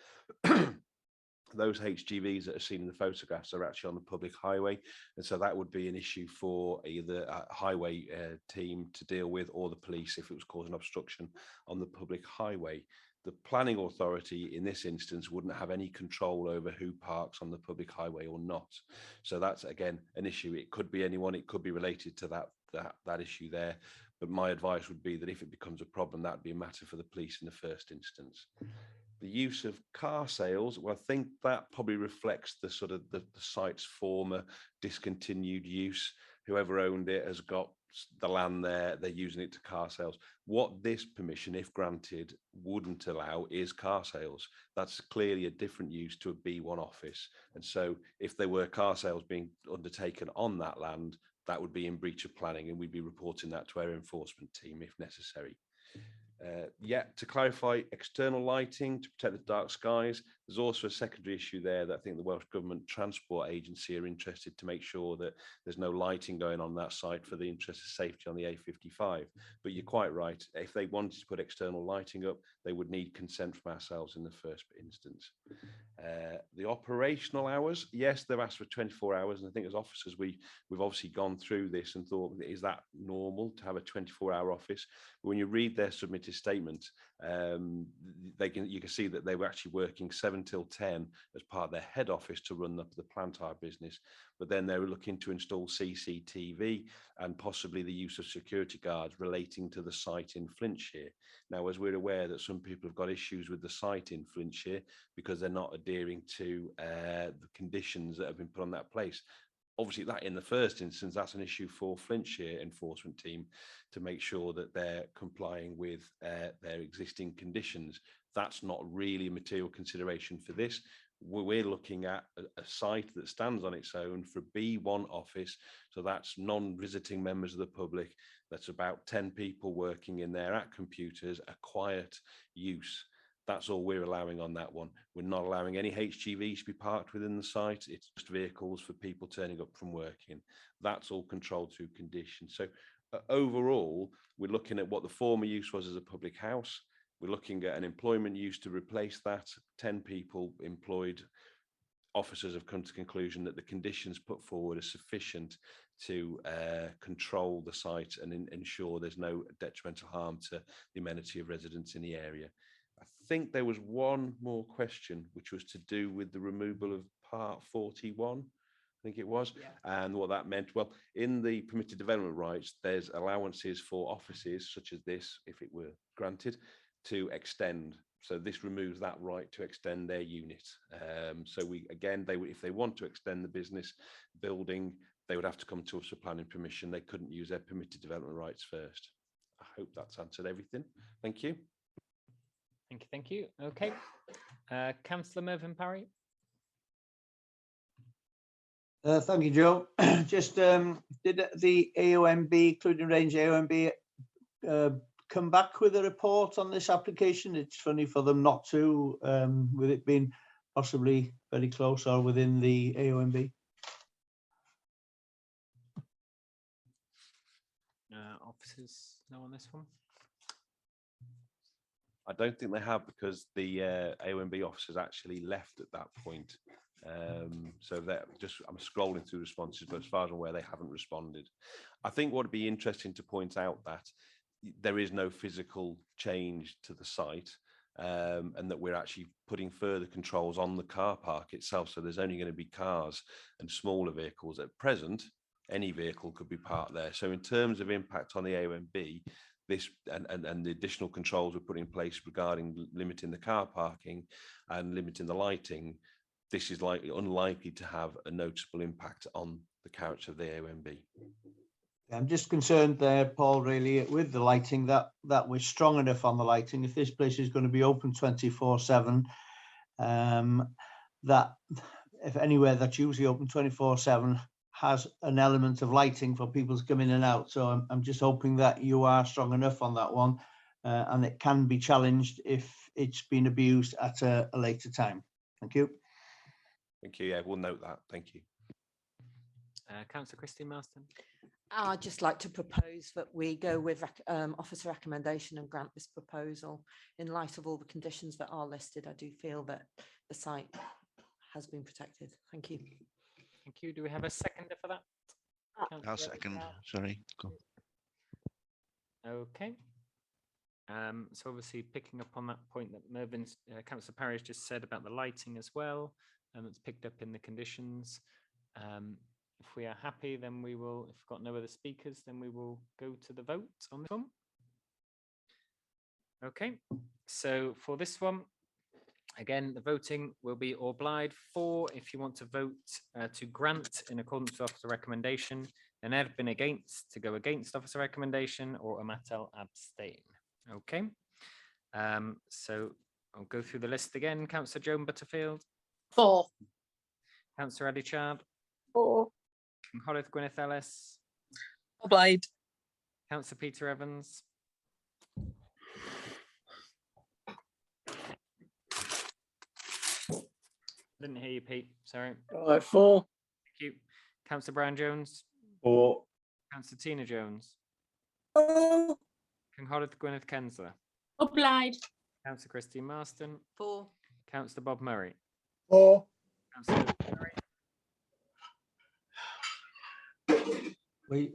those HGVs that are seen in the photographs are actually on the public highway. And so that would be an issue for either a highway team to deal with or the police if it was causing obstruction on the public highway. The planning authority in this instance wouldn't have any control over who parks on the public highway or not. So that's, again, an issue. It could be anyone, it could be related to that issue there. But my advice would be that if it becomes a problem, that would be a matter for the police in the first instance. The use of car sales, well, I think that probably reflects the sort of the site's former discontinued use. Whoever owned it has got the land there, they're using it to car sales. What this permission, if granted, wouldn't allow is car sales. That's clearly a different use to a B1 office. And so if there were car sales being undertaken on that land, that would be in breach of planning, and we'd be reporting that to our enforcement team if necessary. Yeah, to clarify, external lighting to protect the dark skies. There's also a secondary issue there that I think the Welsh Government Transport Agency are interested to make sure that there's no lighting going on that site for the interest of safety on the A55. But you're quite right. If they wanted to put external lighting up, they would need consent from ourselves in the first instance. The operational hours, yes, they've asked for 24 hours. And I think as officers, we've obviously gone through this and thought, is that normal to have a 24-hour office? But when you read their submitted statement, you can see that they were actually working 7 till 10 as part of their head office to run the plant hire business. But then they were looking to install CCTV and possibly the use of security guards relating to the site in Flintshire. Now, as we're aware that some people have got issues with the site in Flintshire because they're not adhering to the conditions that have been put on that place. Obviously, that in the first instance, that's an issue for Flintshire enforcement team to make sure that they're complying with their existing conditions. That's not really a material consideration for this. We're looking at a site that stands on its own for B1 office. So that's non-visiting members of the public. That's about 10 people working in there at computers, a quiet use. That's all we're allowing on that one. We're not allowing any HGVs to be parked within the site. It's just vehicles for people turning up from working. That's all controlled through conditions. So overall, we're looking at what the former use was as a public house. We're looking at an employment use to replace that. 10 people employed. Officers have come to the conclusion that the conditions put forward are sufficient to control the site and ensure there's no detrimental harm to the amenity of residents in the area. I think there was one more question, which was to do with the removal of Part 41, I think it was, and what that meant. Well, in the permitted development rights, there's allowances for offices such as this, if it were granted, to extend. So this removes that right to extend their unit. So if they want to extend the business building, they would have to come to us for planning permission. They couldn't use their permitted development rights first. I hope that's answered everything. Thank you. Thank you. Thank you. Okay. Councillor Mervyn Parry. Thank you, Joe. Just did the AOMB, including range AOMB, come back with a report on this application? It's funny for them not to, with it being possibly very close or within the AOMB. Officers know on this one? I don't think they have, because the AOMB officers actually left at that point. So that I'm scrolling through responses, but as far as I'm aware, they haven't responded. I think what would be interesting to point out that there is no physical change to the site, and that we're actually putting further controls on the car park itself. So there's only going to be cars and smaller vehicles. At present, any vehicle could be parked there. So in terms of impact on the AOMB, this and the additional controls we're putting in place regarding limiting the car parking and limiting the lighting, this is unlikely to have a noticeable impact on the character of the AOMB. I'm just concerned there, Paul, really, with the lighting, that we're strong enough on the lighting. If this place is going to be open 24/7, that if anywhere that's usually open 24/7 has an element of lighting for people to come in and out. So I'm just hoping that you are strong enough on that one, and it can be challenged if it's been abused at a later time. Thank you. Thank you. Yeah, we'll note that. Thank you. Councillor Christine Marston. I'd just like to propose that we go with officer recommendation and grant this proposal. In light of all the conditions that are listed, I do feel that the site has been protected. Thank you. Thank you. Do we have a seconder for that? I'll second. Sorry. Go. Okay. So obviously picking up on that point that Mervyn's Councillor Parry's just said about the lighting as well, and it's picked up in the conditions. If we are happy, then we will, if we've got no other speakers, then we will go to the vote on this one. Okay, so for this one, again, the voting will be obliged for if you want to vote to grant in accordance with officer recommendation, and have been against to go against officer recommendation, or a Mattel abstain. Okay, so I'll go through the list again. Councillor Joan Butterfield. 4. Councillor DDATBLYGU. 4. Cynghorydd Gwyneth Ellis. Obliged. Councillor Peter Evans. Didn't hear you, Pete. Sorry. 4. Thank you. Councillor Brian Jones. 4. Councillor Tina Jones. 4. Cynghorydd Gwyneth Kensler. Obliged. Councillor Christine Marston. 4. Councillor Bob Murray. 4. Councillor Murray.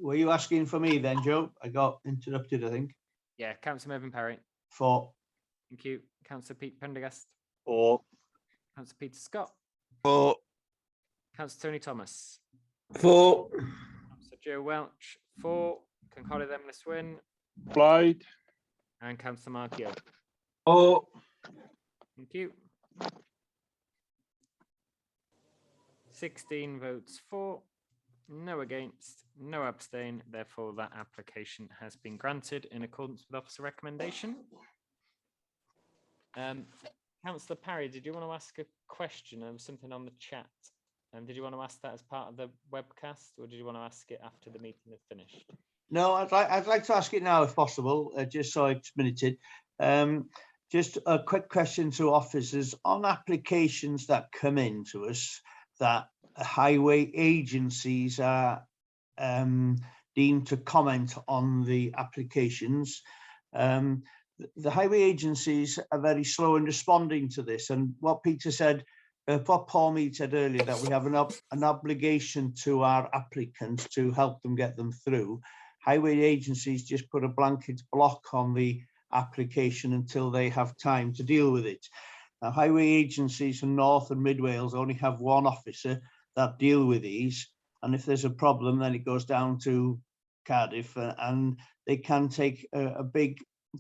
Were you asking for me then, Joe? I got interrupted, I think. Yeah, Councillor Mervyn Parry. 4. Thank you. Councillor Pete Prendergast. 4. Councillor Peter Scott. 4. Councillor Tony Thomas. 4. Councillor Joe Welch. 4. Cynghorydd Emily Swyn. Obliged. And Councillor Mark Young. 4. Thank you. 16 votes for, no against, no abstain. Therefore, that application has been granted in accordance with officer recommendation. Councillor Parry, did you want to ask a question? There was something on the chat. Did you want to ask that as part of the webcast, or did you want to ask it after the meeting is finished? No, I'd like to ask it now if possible, just so it's minuted. Just a quick question to officers on applications that come in to us that highway agencies are deemed to comment on the applications. The highway agencies are very slow in responding to this, and what Peter said, what Paul Mead said earlier, that we have an obligation to our applicants to help them get them through. Highway agencies just put a blanket block on the application until they have time to deal with it. Now, highway agencies from North and Mid Wales only have one officer that deal with these, and if there's a problem, then it goes down to Cardiff, and they can take a big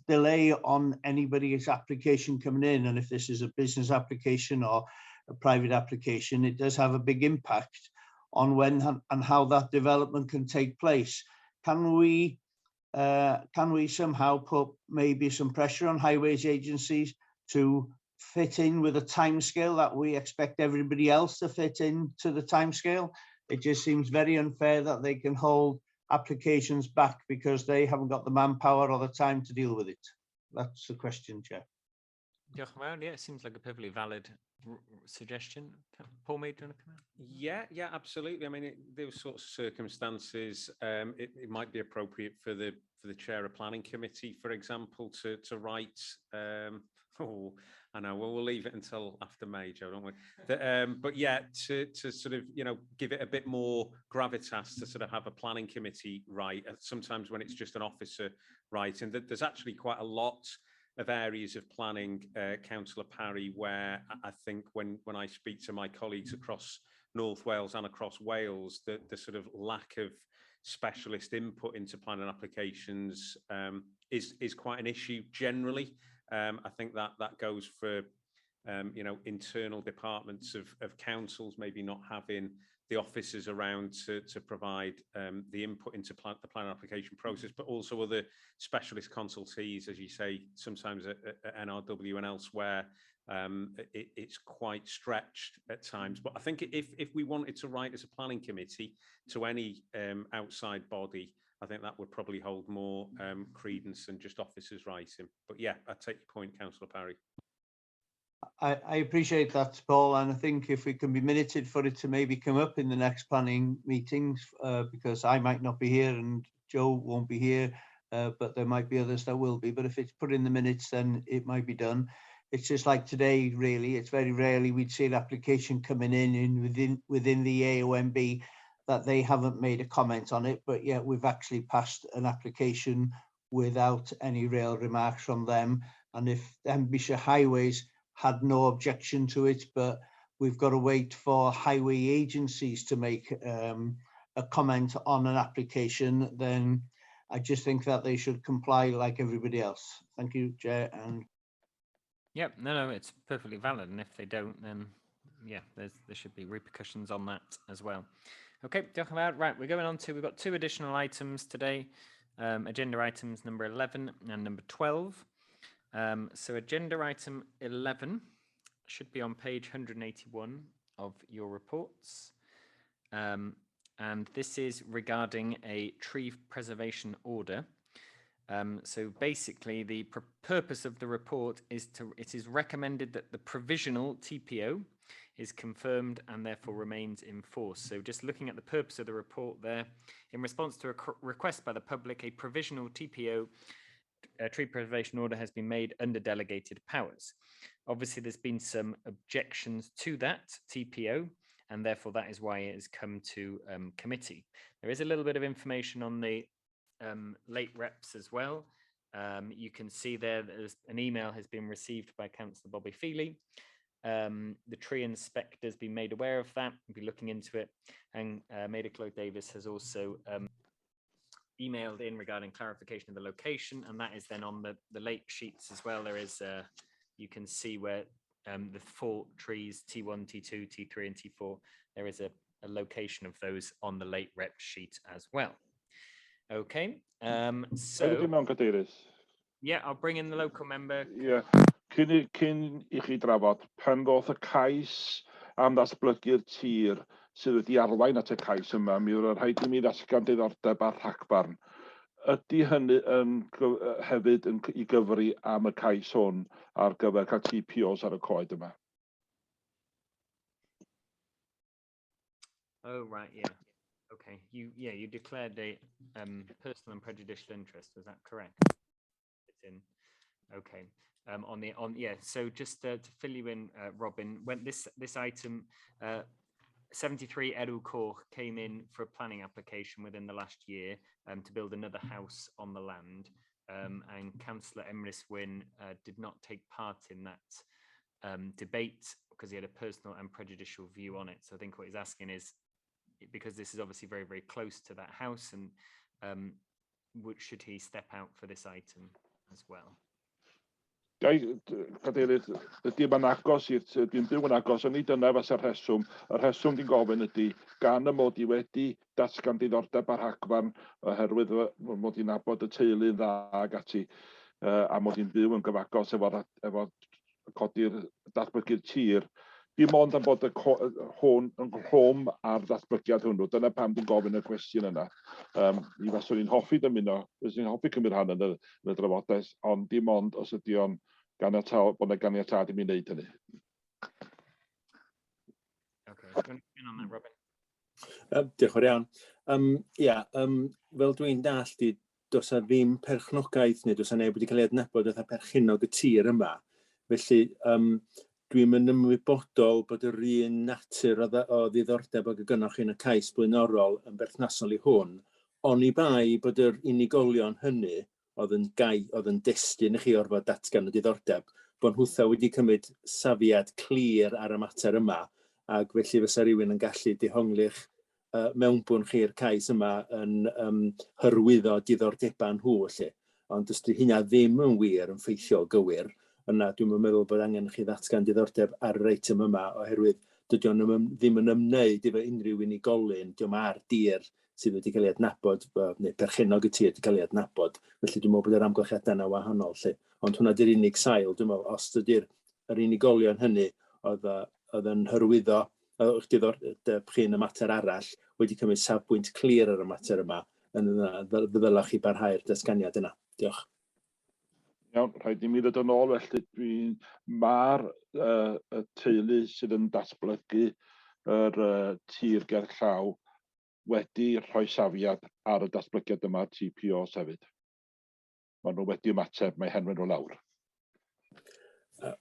delay on anybody's application coming in, and if this is a business application or a private application, it does have a big impact on when and how that development can take place. Can we somehow put maybe some pressure on highways agencies to fit in with a timescale that we expect everybody else to fit into the timescale? It just seems very unfair that they can hold applications back because they haven't got the manpower or the time to deal with it. That's the question, Chair. Yeah, it seems like a perfectly valid suggestion. Paul, do you want to come out? Yeah, absolutely. I mean, those sorts of circumstances, it might be appropriate for the chair of planning committee, for example, to write. I know. We'll leave it until after May, Joe, don't we? But yeah, to sort of give it a bit more gravitas to sort of have a planning committee write. Sometimes when it's just an officer writing, there's actually quite a lot of areas of planning, Councillor Parry, where I think when I speak to my colleagues across North Wales and across Wales, the sort of lack of specialist input into planning applications is quite an issue generally. I think that goes for internal departments of councils maybe not having the officers around to provide the input into the planning application process, but also other specialist consultees, as you say, sometimes at NRW and elsewhere. It's quite stretched at times. But I think if we wanted to write as a planning committee to any outside body, I think that would probably hold more credence than just officers writing. But yeah, I take your point, Councillor Parry. I appreciate that, Paul, and I think if we can be minuted for it to maybe come up in the next planning meetings, because I might not be here and Joe won't be here, but there might be others that will be. But if it's put in the minutes, then it might be done. It's just like today, really. It's very rarely we'd see an application coming in within the AOMB that they haven't made a comment on it, but yet we've actually passed an application without any real remarks from them. And if Denbighshire Highways had no objection to it, but we've got to wait for highway agencies to make a comment on an application, then I just think that they should comply like everybody else. Thank you, Chair. And yep, no, it's perfectly valid, and if they don't, then yeah, there should be repercussions on that as well. Okay, right, we're going on to, we've got two additional items today, agenda items number 11 and number 12. So agenda item 11 should be on page 181 of your reports. And this is regarding a tree preservation order. So basically the purpose of the report is it is recommended that the provisional TPO is confirmed and therefore remains in force. So just looking at the purpose of the report there, in response to a request by the public, a provisional TPO tree preservation order has been made under delegated powers. Obviously, there's been some objections to that TPO, and therefore that is why it has come to committee. There is a little bit of information on the late reps as well. You can see there that an email has been received by Councillor Bobby Feely. The tree inspector has been made aware of that, we'll be looking into it, and Maida Chloe Davis has also emailed in regarding clarification of the location, and that is then on the late sheets as well. There is you can see where the 4 trees, T1, T2, T3 and T4, there is a location of those on the late rep sheet as well. Okay, so yeah, I'll bring in the local member. Yeah, cyn i chi drafod, pan ddoth y CAIS am ddatblygu'r tir sydd wedi arwain at y CAIS yma, mi oedd rhaid i mi ddatgan diddordeb a rhagfarn. Ydy hynny hefyd i gyfri am y CAIS hwn ar gyfer cael TPOs ar y coed yma? Oh, right, yeah. Okay, you declared a personal and prejudicial interest, was that correct? It's in. Okay. So just to fill you in, Robin, when this item 73 Edu Cork came in for a planning application within the last year to build another house on the land, and Councillor Emrys Wynne did not take part in that debate because he had a personal and prejudicial view on it. So I think what he's asking is, because this is obviously very, very close to that house, and should he step out for this item? as well. Cadeirydd, ydy mae'n agos i'r, dwi'n byw yn agos, ond nid yna fasa'r rheswm. Y rheswm dwi'n gofyn ydy, gan y mod i wedi datgan diddordeb ar rhagfarn, oherwydd mod i'n nabod y teulu'n dda ag ati, a mod i'n byw yn gyfagos efo codi'r datblygu'r tir, dim ond am bod hwn yn rhwm ar ddatblygiad hwnnw. Dyna pam dwi'n gofyn y cwestiwn yna. Mi faswn i'n hoffi dymuno, fyswn i'n hoffi cymryd rhan yn y drafodaeth, ond dim ond os ydy o'n bod yna ganiatâd i mi wneud hynny. Diolch yn fawr iawn. Fel dwi'n dallt, does na ddim perchnogaeth neu does na neb wedi cael ei adnabod fatha perchynog y tir yma. Felly, dwi'n yn ymwybodol bod yr un natur o ddiddordeb ag y gynnwch yn y cais blaenorol yn berthnasol i hwn, ond i bai bod yr unigolion hynny oedd yn destun i chi orfod datgan y diddordeb, bod nhwtha wedi cymryd safiad clir ar y mater yma, ac felly fysa rhywun yn gallu dehongli'ch mewnbwn chi'r cais yma yn hyrwyddo diddordebau nhw, felly. Ond os di hynna ddim yn wir yn ffeithiol gywir, yna dwi'n meddwl bod angen chi ddatgan diddordeb ar yr eitem yma, oherwydd dydy o'n ddim yn ymwneud efo unrhyw unigolyn, diolch ar dir sydd wedi cael ei adnabod, neu perchynog y tir wedi cael ei adnabod. Felly dwi'n meddwl bod yr amgylchiadau yna wahanol. Ond hwnna di'r unig sail, dwi'n meddwl, os dydy'r unigolion hynny oedd yn hyrwyddo diddordeb chi yn y mater arall, wedi cymryd safbwynt clir ar y mater yma, ddylech chi barhau'r datganiad yna. Diolch. Iawn, rhaid i mi ddod yn ôl, felly mae'r teulu sydd yn datblygu yr tir gerllaw wedi rhoi safiad ar y datblygiad yma TPOs hefyd. Maen nhw wedi ymateb, mae henwyn nhw lawr.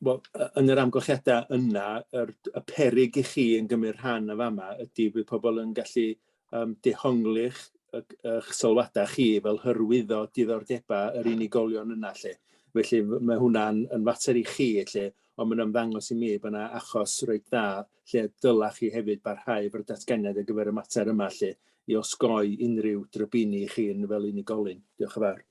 Wel, yn yr amgylchiadau yna, y peryg i chi yn gymryd rhan o fama ydy bydd pobl yn gallu dehongli'ch sylwadau chi fel hyrwyddo diddordebau yr unigolion yna, lle. Felly mae hwnna'n fater i chi, lle, ond mae'n ymddangos i mi bod yna achos reit dda lle dylech chi hefyd barhau efo'r datganiad ar gyfer y mater yma, lle, i osgoi unrhyw drybini i chi fel unigolyn. Diolch yn fawr.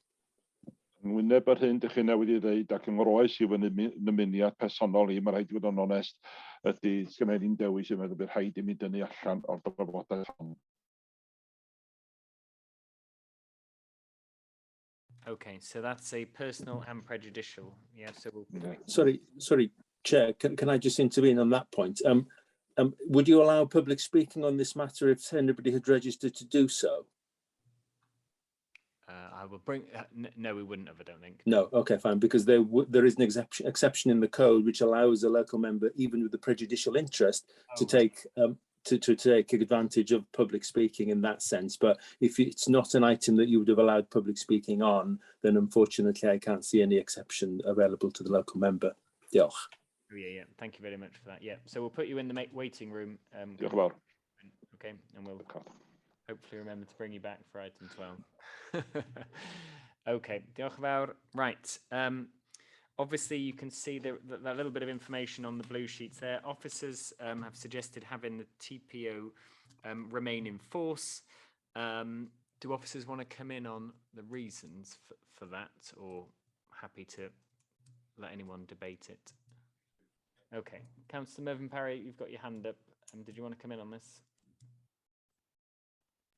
Yn wyneb ar hyn, ydych chi'n wedi dweud ac yn groes i fyny ymuniad personol i, mae rhaid i fod yn onest, ydy sgynna i'n dewis i meddwl bydd rhaid i mi dynnu allan o'r drafodaeth hon. Okay, so that's a personal and prejudicial. Yeah, so we'll... Sorry, Chair, can I just intervene on that point? Would you allow public speaking on this matter if anybody had registered to do so? I will bring... no, we wouldn't have, I don't think. No, okay, fine, because there is an exception in the code which allows a local member, even with a prejudicial interest, to take advantage of public speaking in that sense. But if it's not an item that you would have allowed public speaking on, then unfortunately I can't see any exception available to the local member. Diolch. Oh, yeah. Thank you very much for that. Yeah, so we'll put you in the waiting room. Diolch yn fawr. Okay, and we'll hopefully remember to bring you back for item 12. Okay, diolch yn fawr. Right. Obviously, you can see that little bit of information on the blue sheets there. Officers have suggested having the TPO remain in force. Do officers want to come in on the reasons for that, or happy to let anyone debate it? Okay, Councillor Mervyn Parry, you've got your hand up. Did you want to come in on this?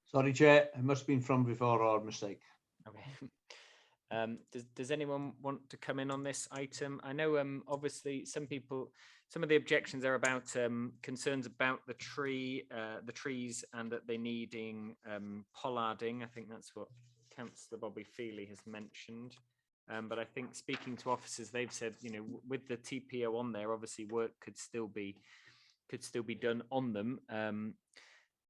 Sorry, Chair, it must have been from before or mistake. Okay. Does anyone want to come in on this item? I know obviously some of the objections are about concerns about the trees and that they're needing pollarding. I think that's what Councillor Bobby Feely has mentioned. But I think speaking to officers, they've said, you know, with the TPO on there, obviously work could still be done on them.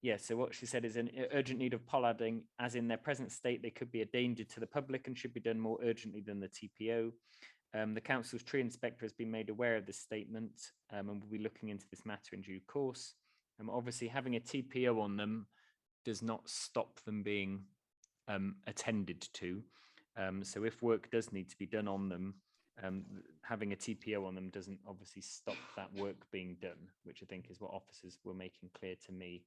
Yeah, so what she said is an urgent need of pollarding, as in their present state, they could be a danger to the public and should be done more urgently than the TPO. The council's tree inspector has been made aware of this statement and will be looking into this matter in due course. Obviously, having a TPO on them does not stop them being attended to. So if work does need to be done on them, having a TPO on them doesn't obviously stop that work being done, which I think is what officers were making clear to me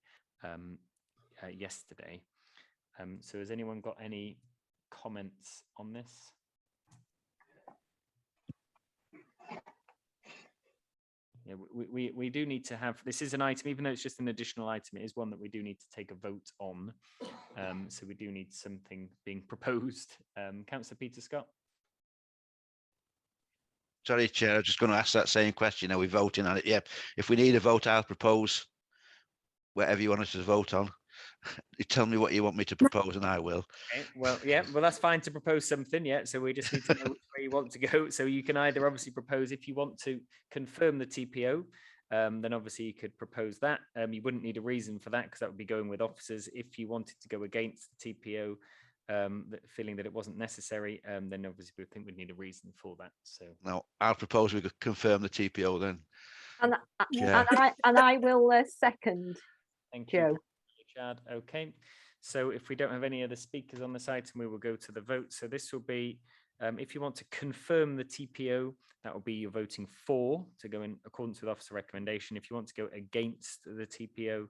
yesterday. So has anyone got any comments on this? yeah, we do need to have, this is an item, even though it's just an additional item, it is one that we do need to take a vote on. So we do need something being proposed. Councillor Peter Scott. Sorry, Chair, I was just going to ask that same question. Are we voting on it? Yeah. If we need a vote, I'll propose whatever you want us to vote on. You tell me what you want me to propose and I will. Okay, well, yeah, well, that's fine to propose something, yeah. So we just need to know which way you want to go. So you can either obviously propose, if you want to confirm the TPO, then obviously you could propose that. You wouldn't need a reason for that because that would be going with officers. If you wanted to go against the TPO, feeling that it wasn't necessary, then obviously we think we'd need a reason for that. So no, I'll propose we could confirm the TPO then. And I will second. Thank Joe. you, Chad. Okay, so if we don't have any other speakers on this item, we will go to the vote. So this will be, if you want to confirm the TPO, that will be you're voting for to go in accordance with officer recommendation. If you want to go against the TPO,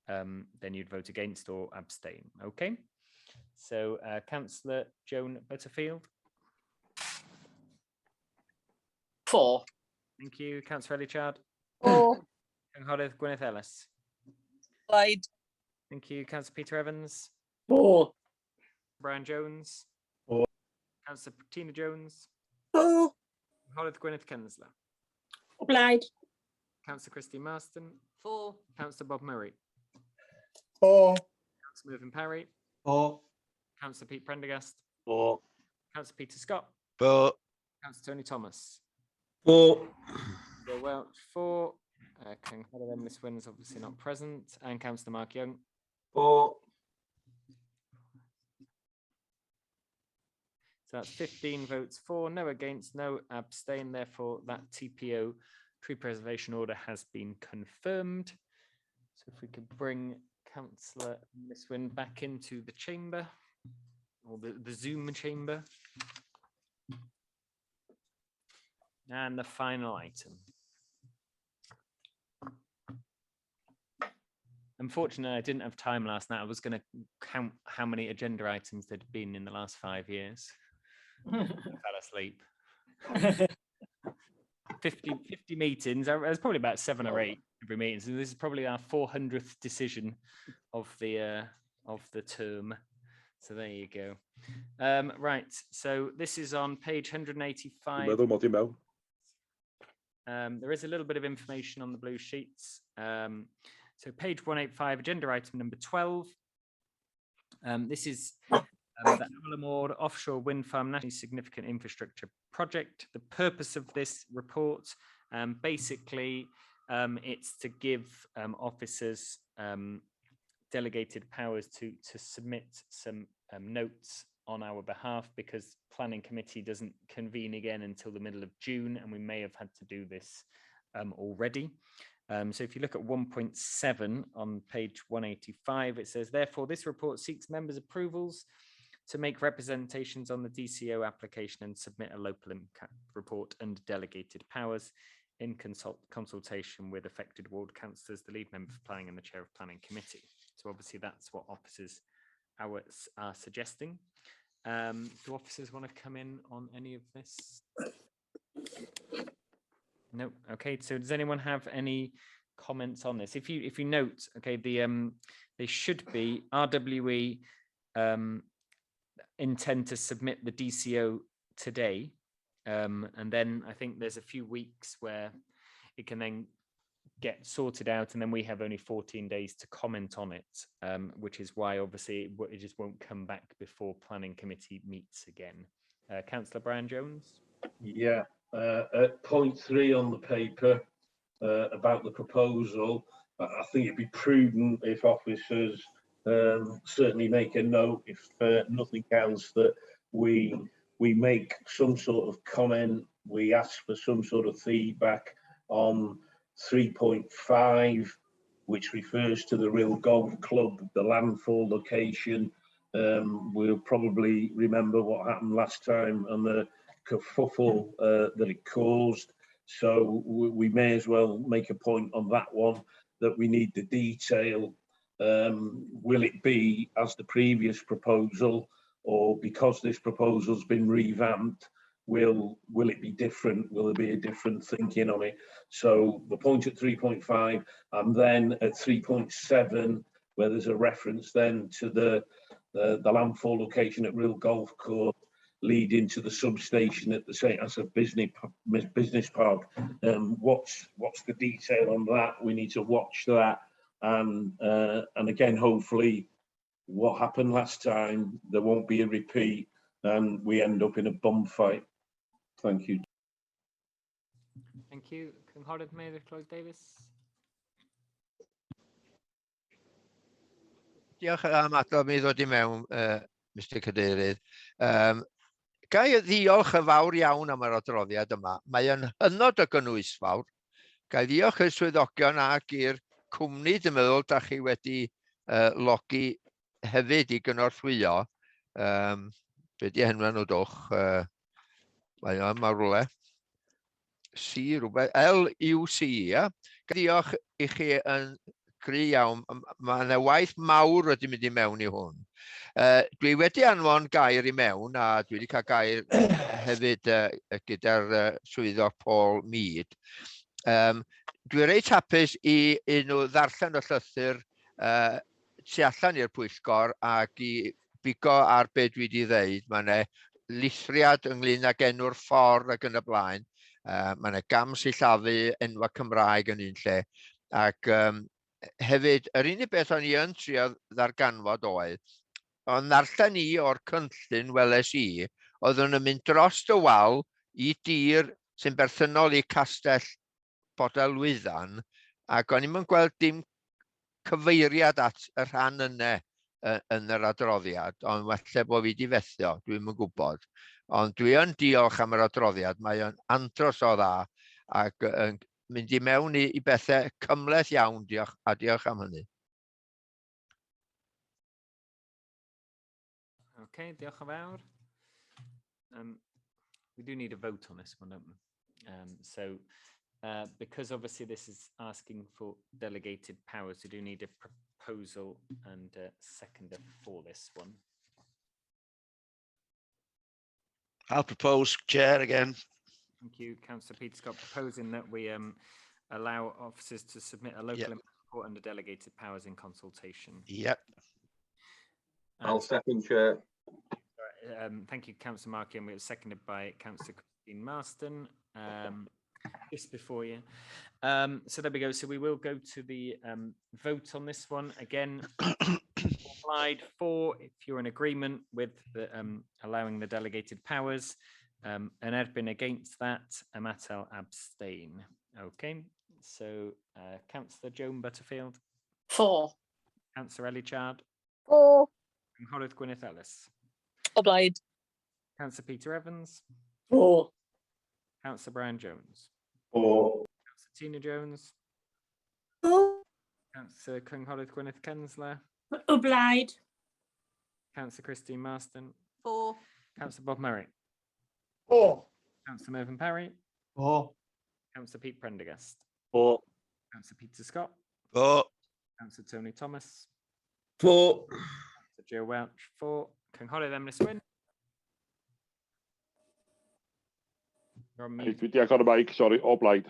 then you'd vote against or abstain. Okay. So Councillor Joan Butterfield. For. Thank you. Councillor Ellichard. For. Cynghorydd Gwyneth Ellis. Blaid. Thank you. Councillor Peter Evans. For. Brian Jones. For. Councillor Tina Jones. For. Cynghorydd Gwyneth Kensler. Blaid. Councillor Christine Marston. For. Councillor Bob Murray. For. Councillor Mervyn Parry. For. Councillor Pete Prendergast. For. Councillor Peter Scott. For. Councillor Tony Thomas. For. Bill Welch. For. Cynghorydd Emrys Wyn is obviously not present. And Councillor Mark Young. For. So that's 15 votes for, no against, no abstain. Therefore, that TPO tree preservation order has been confirmed. So if we could bring Councillor Miswin back into the chamber, or the Zoom chamber. And the final item. Unfortunately, I didn't have time last night. I was going to count how many agenda items there'd been in the last 5 years. I fell asleep. 50 meetings. There's probably about 7 or 8 every meeting. So this is probably our 400th decision of the term. So there you go. Right. So this is on page 185. There is a little bit of information on the blue sheets. So page 185, agenda item number 12. This is the Allamore offshore wind farm nationally significant infrastructure project. The purpose of this report, basically, it's to give officers delegated powers to submit some notes on our behalf, because planning committee doesn't convene again until the middle of June, and we may have had to do this already. So if you look at 1.7 on page 185, it says, therefore, this report seeks members' approvals to make representations on the DCO application and submit a local impact report under delegated powers in consultation with affected ward councillors, the lead member for planning and the chair of planning committee. So obviously that's what officers are suggesting. Do officers want to come in on any of this? No. Okay. So does anyone have any comments on this? If you note, okay, they should be RWE intend to submit the DCO today, and then I think there's a few weeks where it can then get sorted out, and then we have only 14 days to comment on it, which is why obviously it just won't come back before planning committee meets again. Councillor Brian Jones. Yeah. At point 3 on the paper about the proposal, I think it'd be prudent if officers certainly make a note, if nothing else, that we make some sort of comment, we ask for some sort of feedback on 3.5, which refers to the RHYL Golf Club, the landfall location. We'll probably remember what happened last time and the kerfuffle that it caused. So we may as well make a point on that one, that we need the detail. Will it be as the previous proposal, or because this proposal's been revamped, will it be different? Will there be a different thinking on it? So the point at 3.5 and then at 3.7, where there's a reference then to the landfall location at RHYL Golf Course, leading to the substation at the St. Asaph Business Park. What's the detail on that? We need to watch that, and again, hopefully, what happened last time, there won't be a repeat, and we end up in a bum fight. Thank you. Thank you. Cynghorydd Mary Clwyd Davies. Diolch am adrodd mi ddod I mewn, Mr Cadeirydd. Ga I ddiolch yn fawr iawn am yr adroddiad yma. Mae yn hynod o gynwysfawr. Ga I ddiolch i'r swyddogion ac i'r cwmni, dwi'n meddwl, da chi wedi logi hefyd I gynorthwyo. Be di henwa nhw dwch? Mae o'n rwle. C rhywbeth. LUC, ia. Ga I ddiolch I chi yn gry iawn. Mae yna waith mawr wedi mynd I mewn I hwn. Dwi wedi anfon gair I mewn, a dwi wedi cael gair hefyd gyda'r swyddog Paul Mead. Dwi'n reit hapus I nhw ddarllen y llythyr tu allan i'r pwyllgor ac I bigo ar be dwi wedi ddeud. Mae yna lithriad ynglyn ag enw'r ffordd ac yn y blaen. Mae yna gam sillafu enwa Cymraeg yn un lle. Ac hefyd, yr unig beth o'n I yn trio ddarganfod oedd, ond ddarllen I o'r cynllun weles I, oedden nhw'n mynd dros y wal I dir sy'n berthynol I Castell Bodel-Wyddon, ac o'n I'm yn gweld dim cyfeiriad at y rhan yna yn yr adroddiad, ond falle bod fi wedi fethio, dwi'n yn gwybod. Ond dwi yn diolch am yr adroddiad, mae o'n andros o dda, ac mynd I mewn I bethau cymhleth iawn, diolch, a diolch am hynny. Okay, diolch yn fawr. We do need a vote on this one, don't we? Because obviously this is asking for delegated powers, we do need a proposal and a seconder for this one. I'll propose, Chair, again. Thank you, Councillor Peter Scott, proposing that we allow officers to submit a local impact report under delegated powers in consultation. Yep. I'll second, Chair. Thank you, Councillor Markey, and it was seconded by Councillor Christine Marston. Just before you. So there we go. So we will go to the vote on this one. Again, slide 4, if you're in agreement with the, allowing the delegated powers, and Edbin against that, Amatel abstain. Okay, so Councillor Joan Butterfield. 4. Councillor Elychard. 4. Cynghorydd Gwyneth Ellis. O blaid. Councillor Peter Evans. 4. Councillor Brian Jones. 4. Councillor Tina Jones. 4. Councillor Cynghorydd Gwyneth Kensler. O blaid. Councillor Christine Marston. 4. Councillor Bob Murray. 4. Councillor Mervyn Parry. 4. Councillor Pete Prendergast. 4. Councillor Peter Scott. 4. Councillor Tony Thomas. 4. Councillor Joe Welch. 4. Cynghorydd Emrys Wyn. You're on mute. Dwi wedi agor y mic, sorry, o blaid.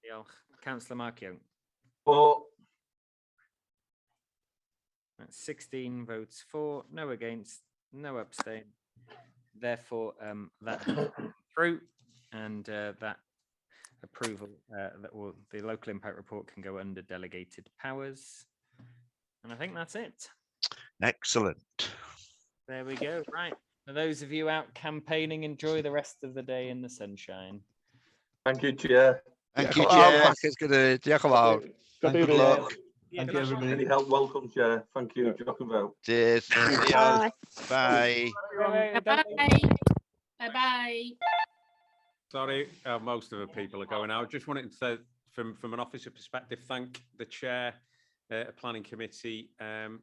Diolch. Councillor Mark Young. 4. That's 16 votes for, no against, no abstain. Therefore, that has gone through, and that approval, or the local impact report can go under delegated powers. And I think that's it. Excellent. There we go. Right. For those of you out campaigning, enjoy the rest of the day in the sunshine. Thank you, Chair. Thank you, Chair. Diolch yn fawr. Good luck. Thank you, everybody. Any help, welcome, Chair. Thank you. Jock and vote. Cheers. Bye. Bye. Bye-bye. Bye-bye. Sorry, most of the people are going out. Just wanted to say, from an officer perspective, thank the Chair, Planning Committee,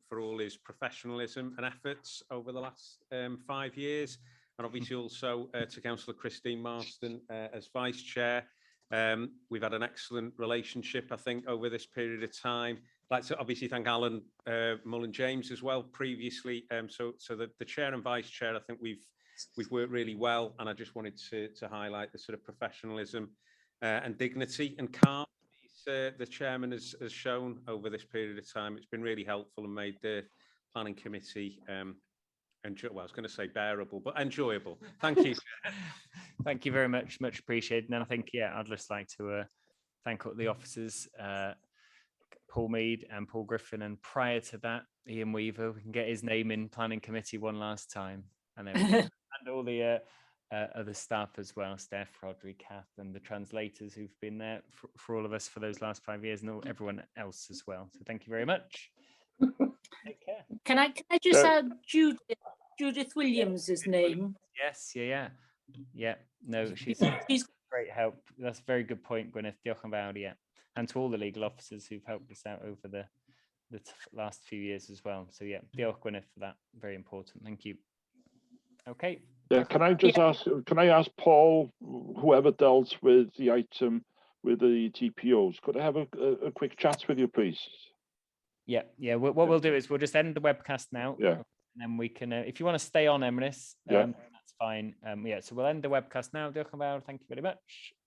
for all his professionalism and efforts over the last 5 years. And obviously also to Councillor Christine Marston as Vice Chair. We've had an excellent relationship, I think, over this period of time. I'd like to obviously thank Alan Mullen James as well previously. So the Chair and Vice Chair, I think we've we've worked really well, and I just wanted to highlight the sort of professionalism and dignity and calm the chairman has shown over this period of time. It's been really helpful and made the planning committee well, I was going to say bearable, but enjoyable. Thank you. Thank you very much appreciated. And I think, yeah, I'd just like to thank all the officers, Paul Mead and Paul Griffin, and prior to that, Ian Weaver. We can get his name in planning committee one last time, and then and all the other staff as well, Steph, Rodri, Kath, and the translators who've been there for all of us for those last 5 years, and everyone else as well. So thank you very much. Take care. Can I just add Judith Williams's name? Yes, yeah. No, she's great help. That's a very good point, Gwyneth. Diolch yn fawr, yeah. And to all the legal officers who've helped us out over the last few years as well. So yeah, diolch Gwyneth for that. Very important. Thank you. Okay. Yeah, can I just ask? Can I ask Paul, whoever dealt with the item with the TPOs, could I have a quick chat with you, please? Yeah. What we'll do is we'll just end the webcast now. Yeah. And then we can, if you want to stay on, Emrys, that's fine. Yeah. So we'll end the webcast now. Diolch yn fawr. Thank you very much.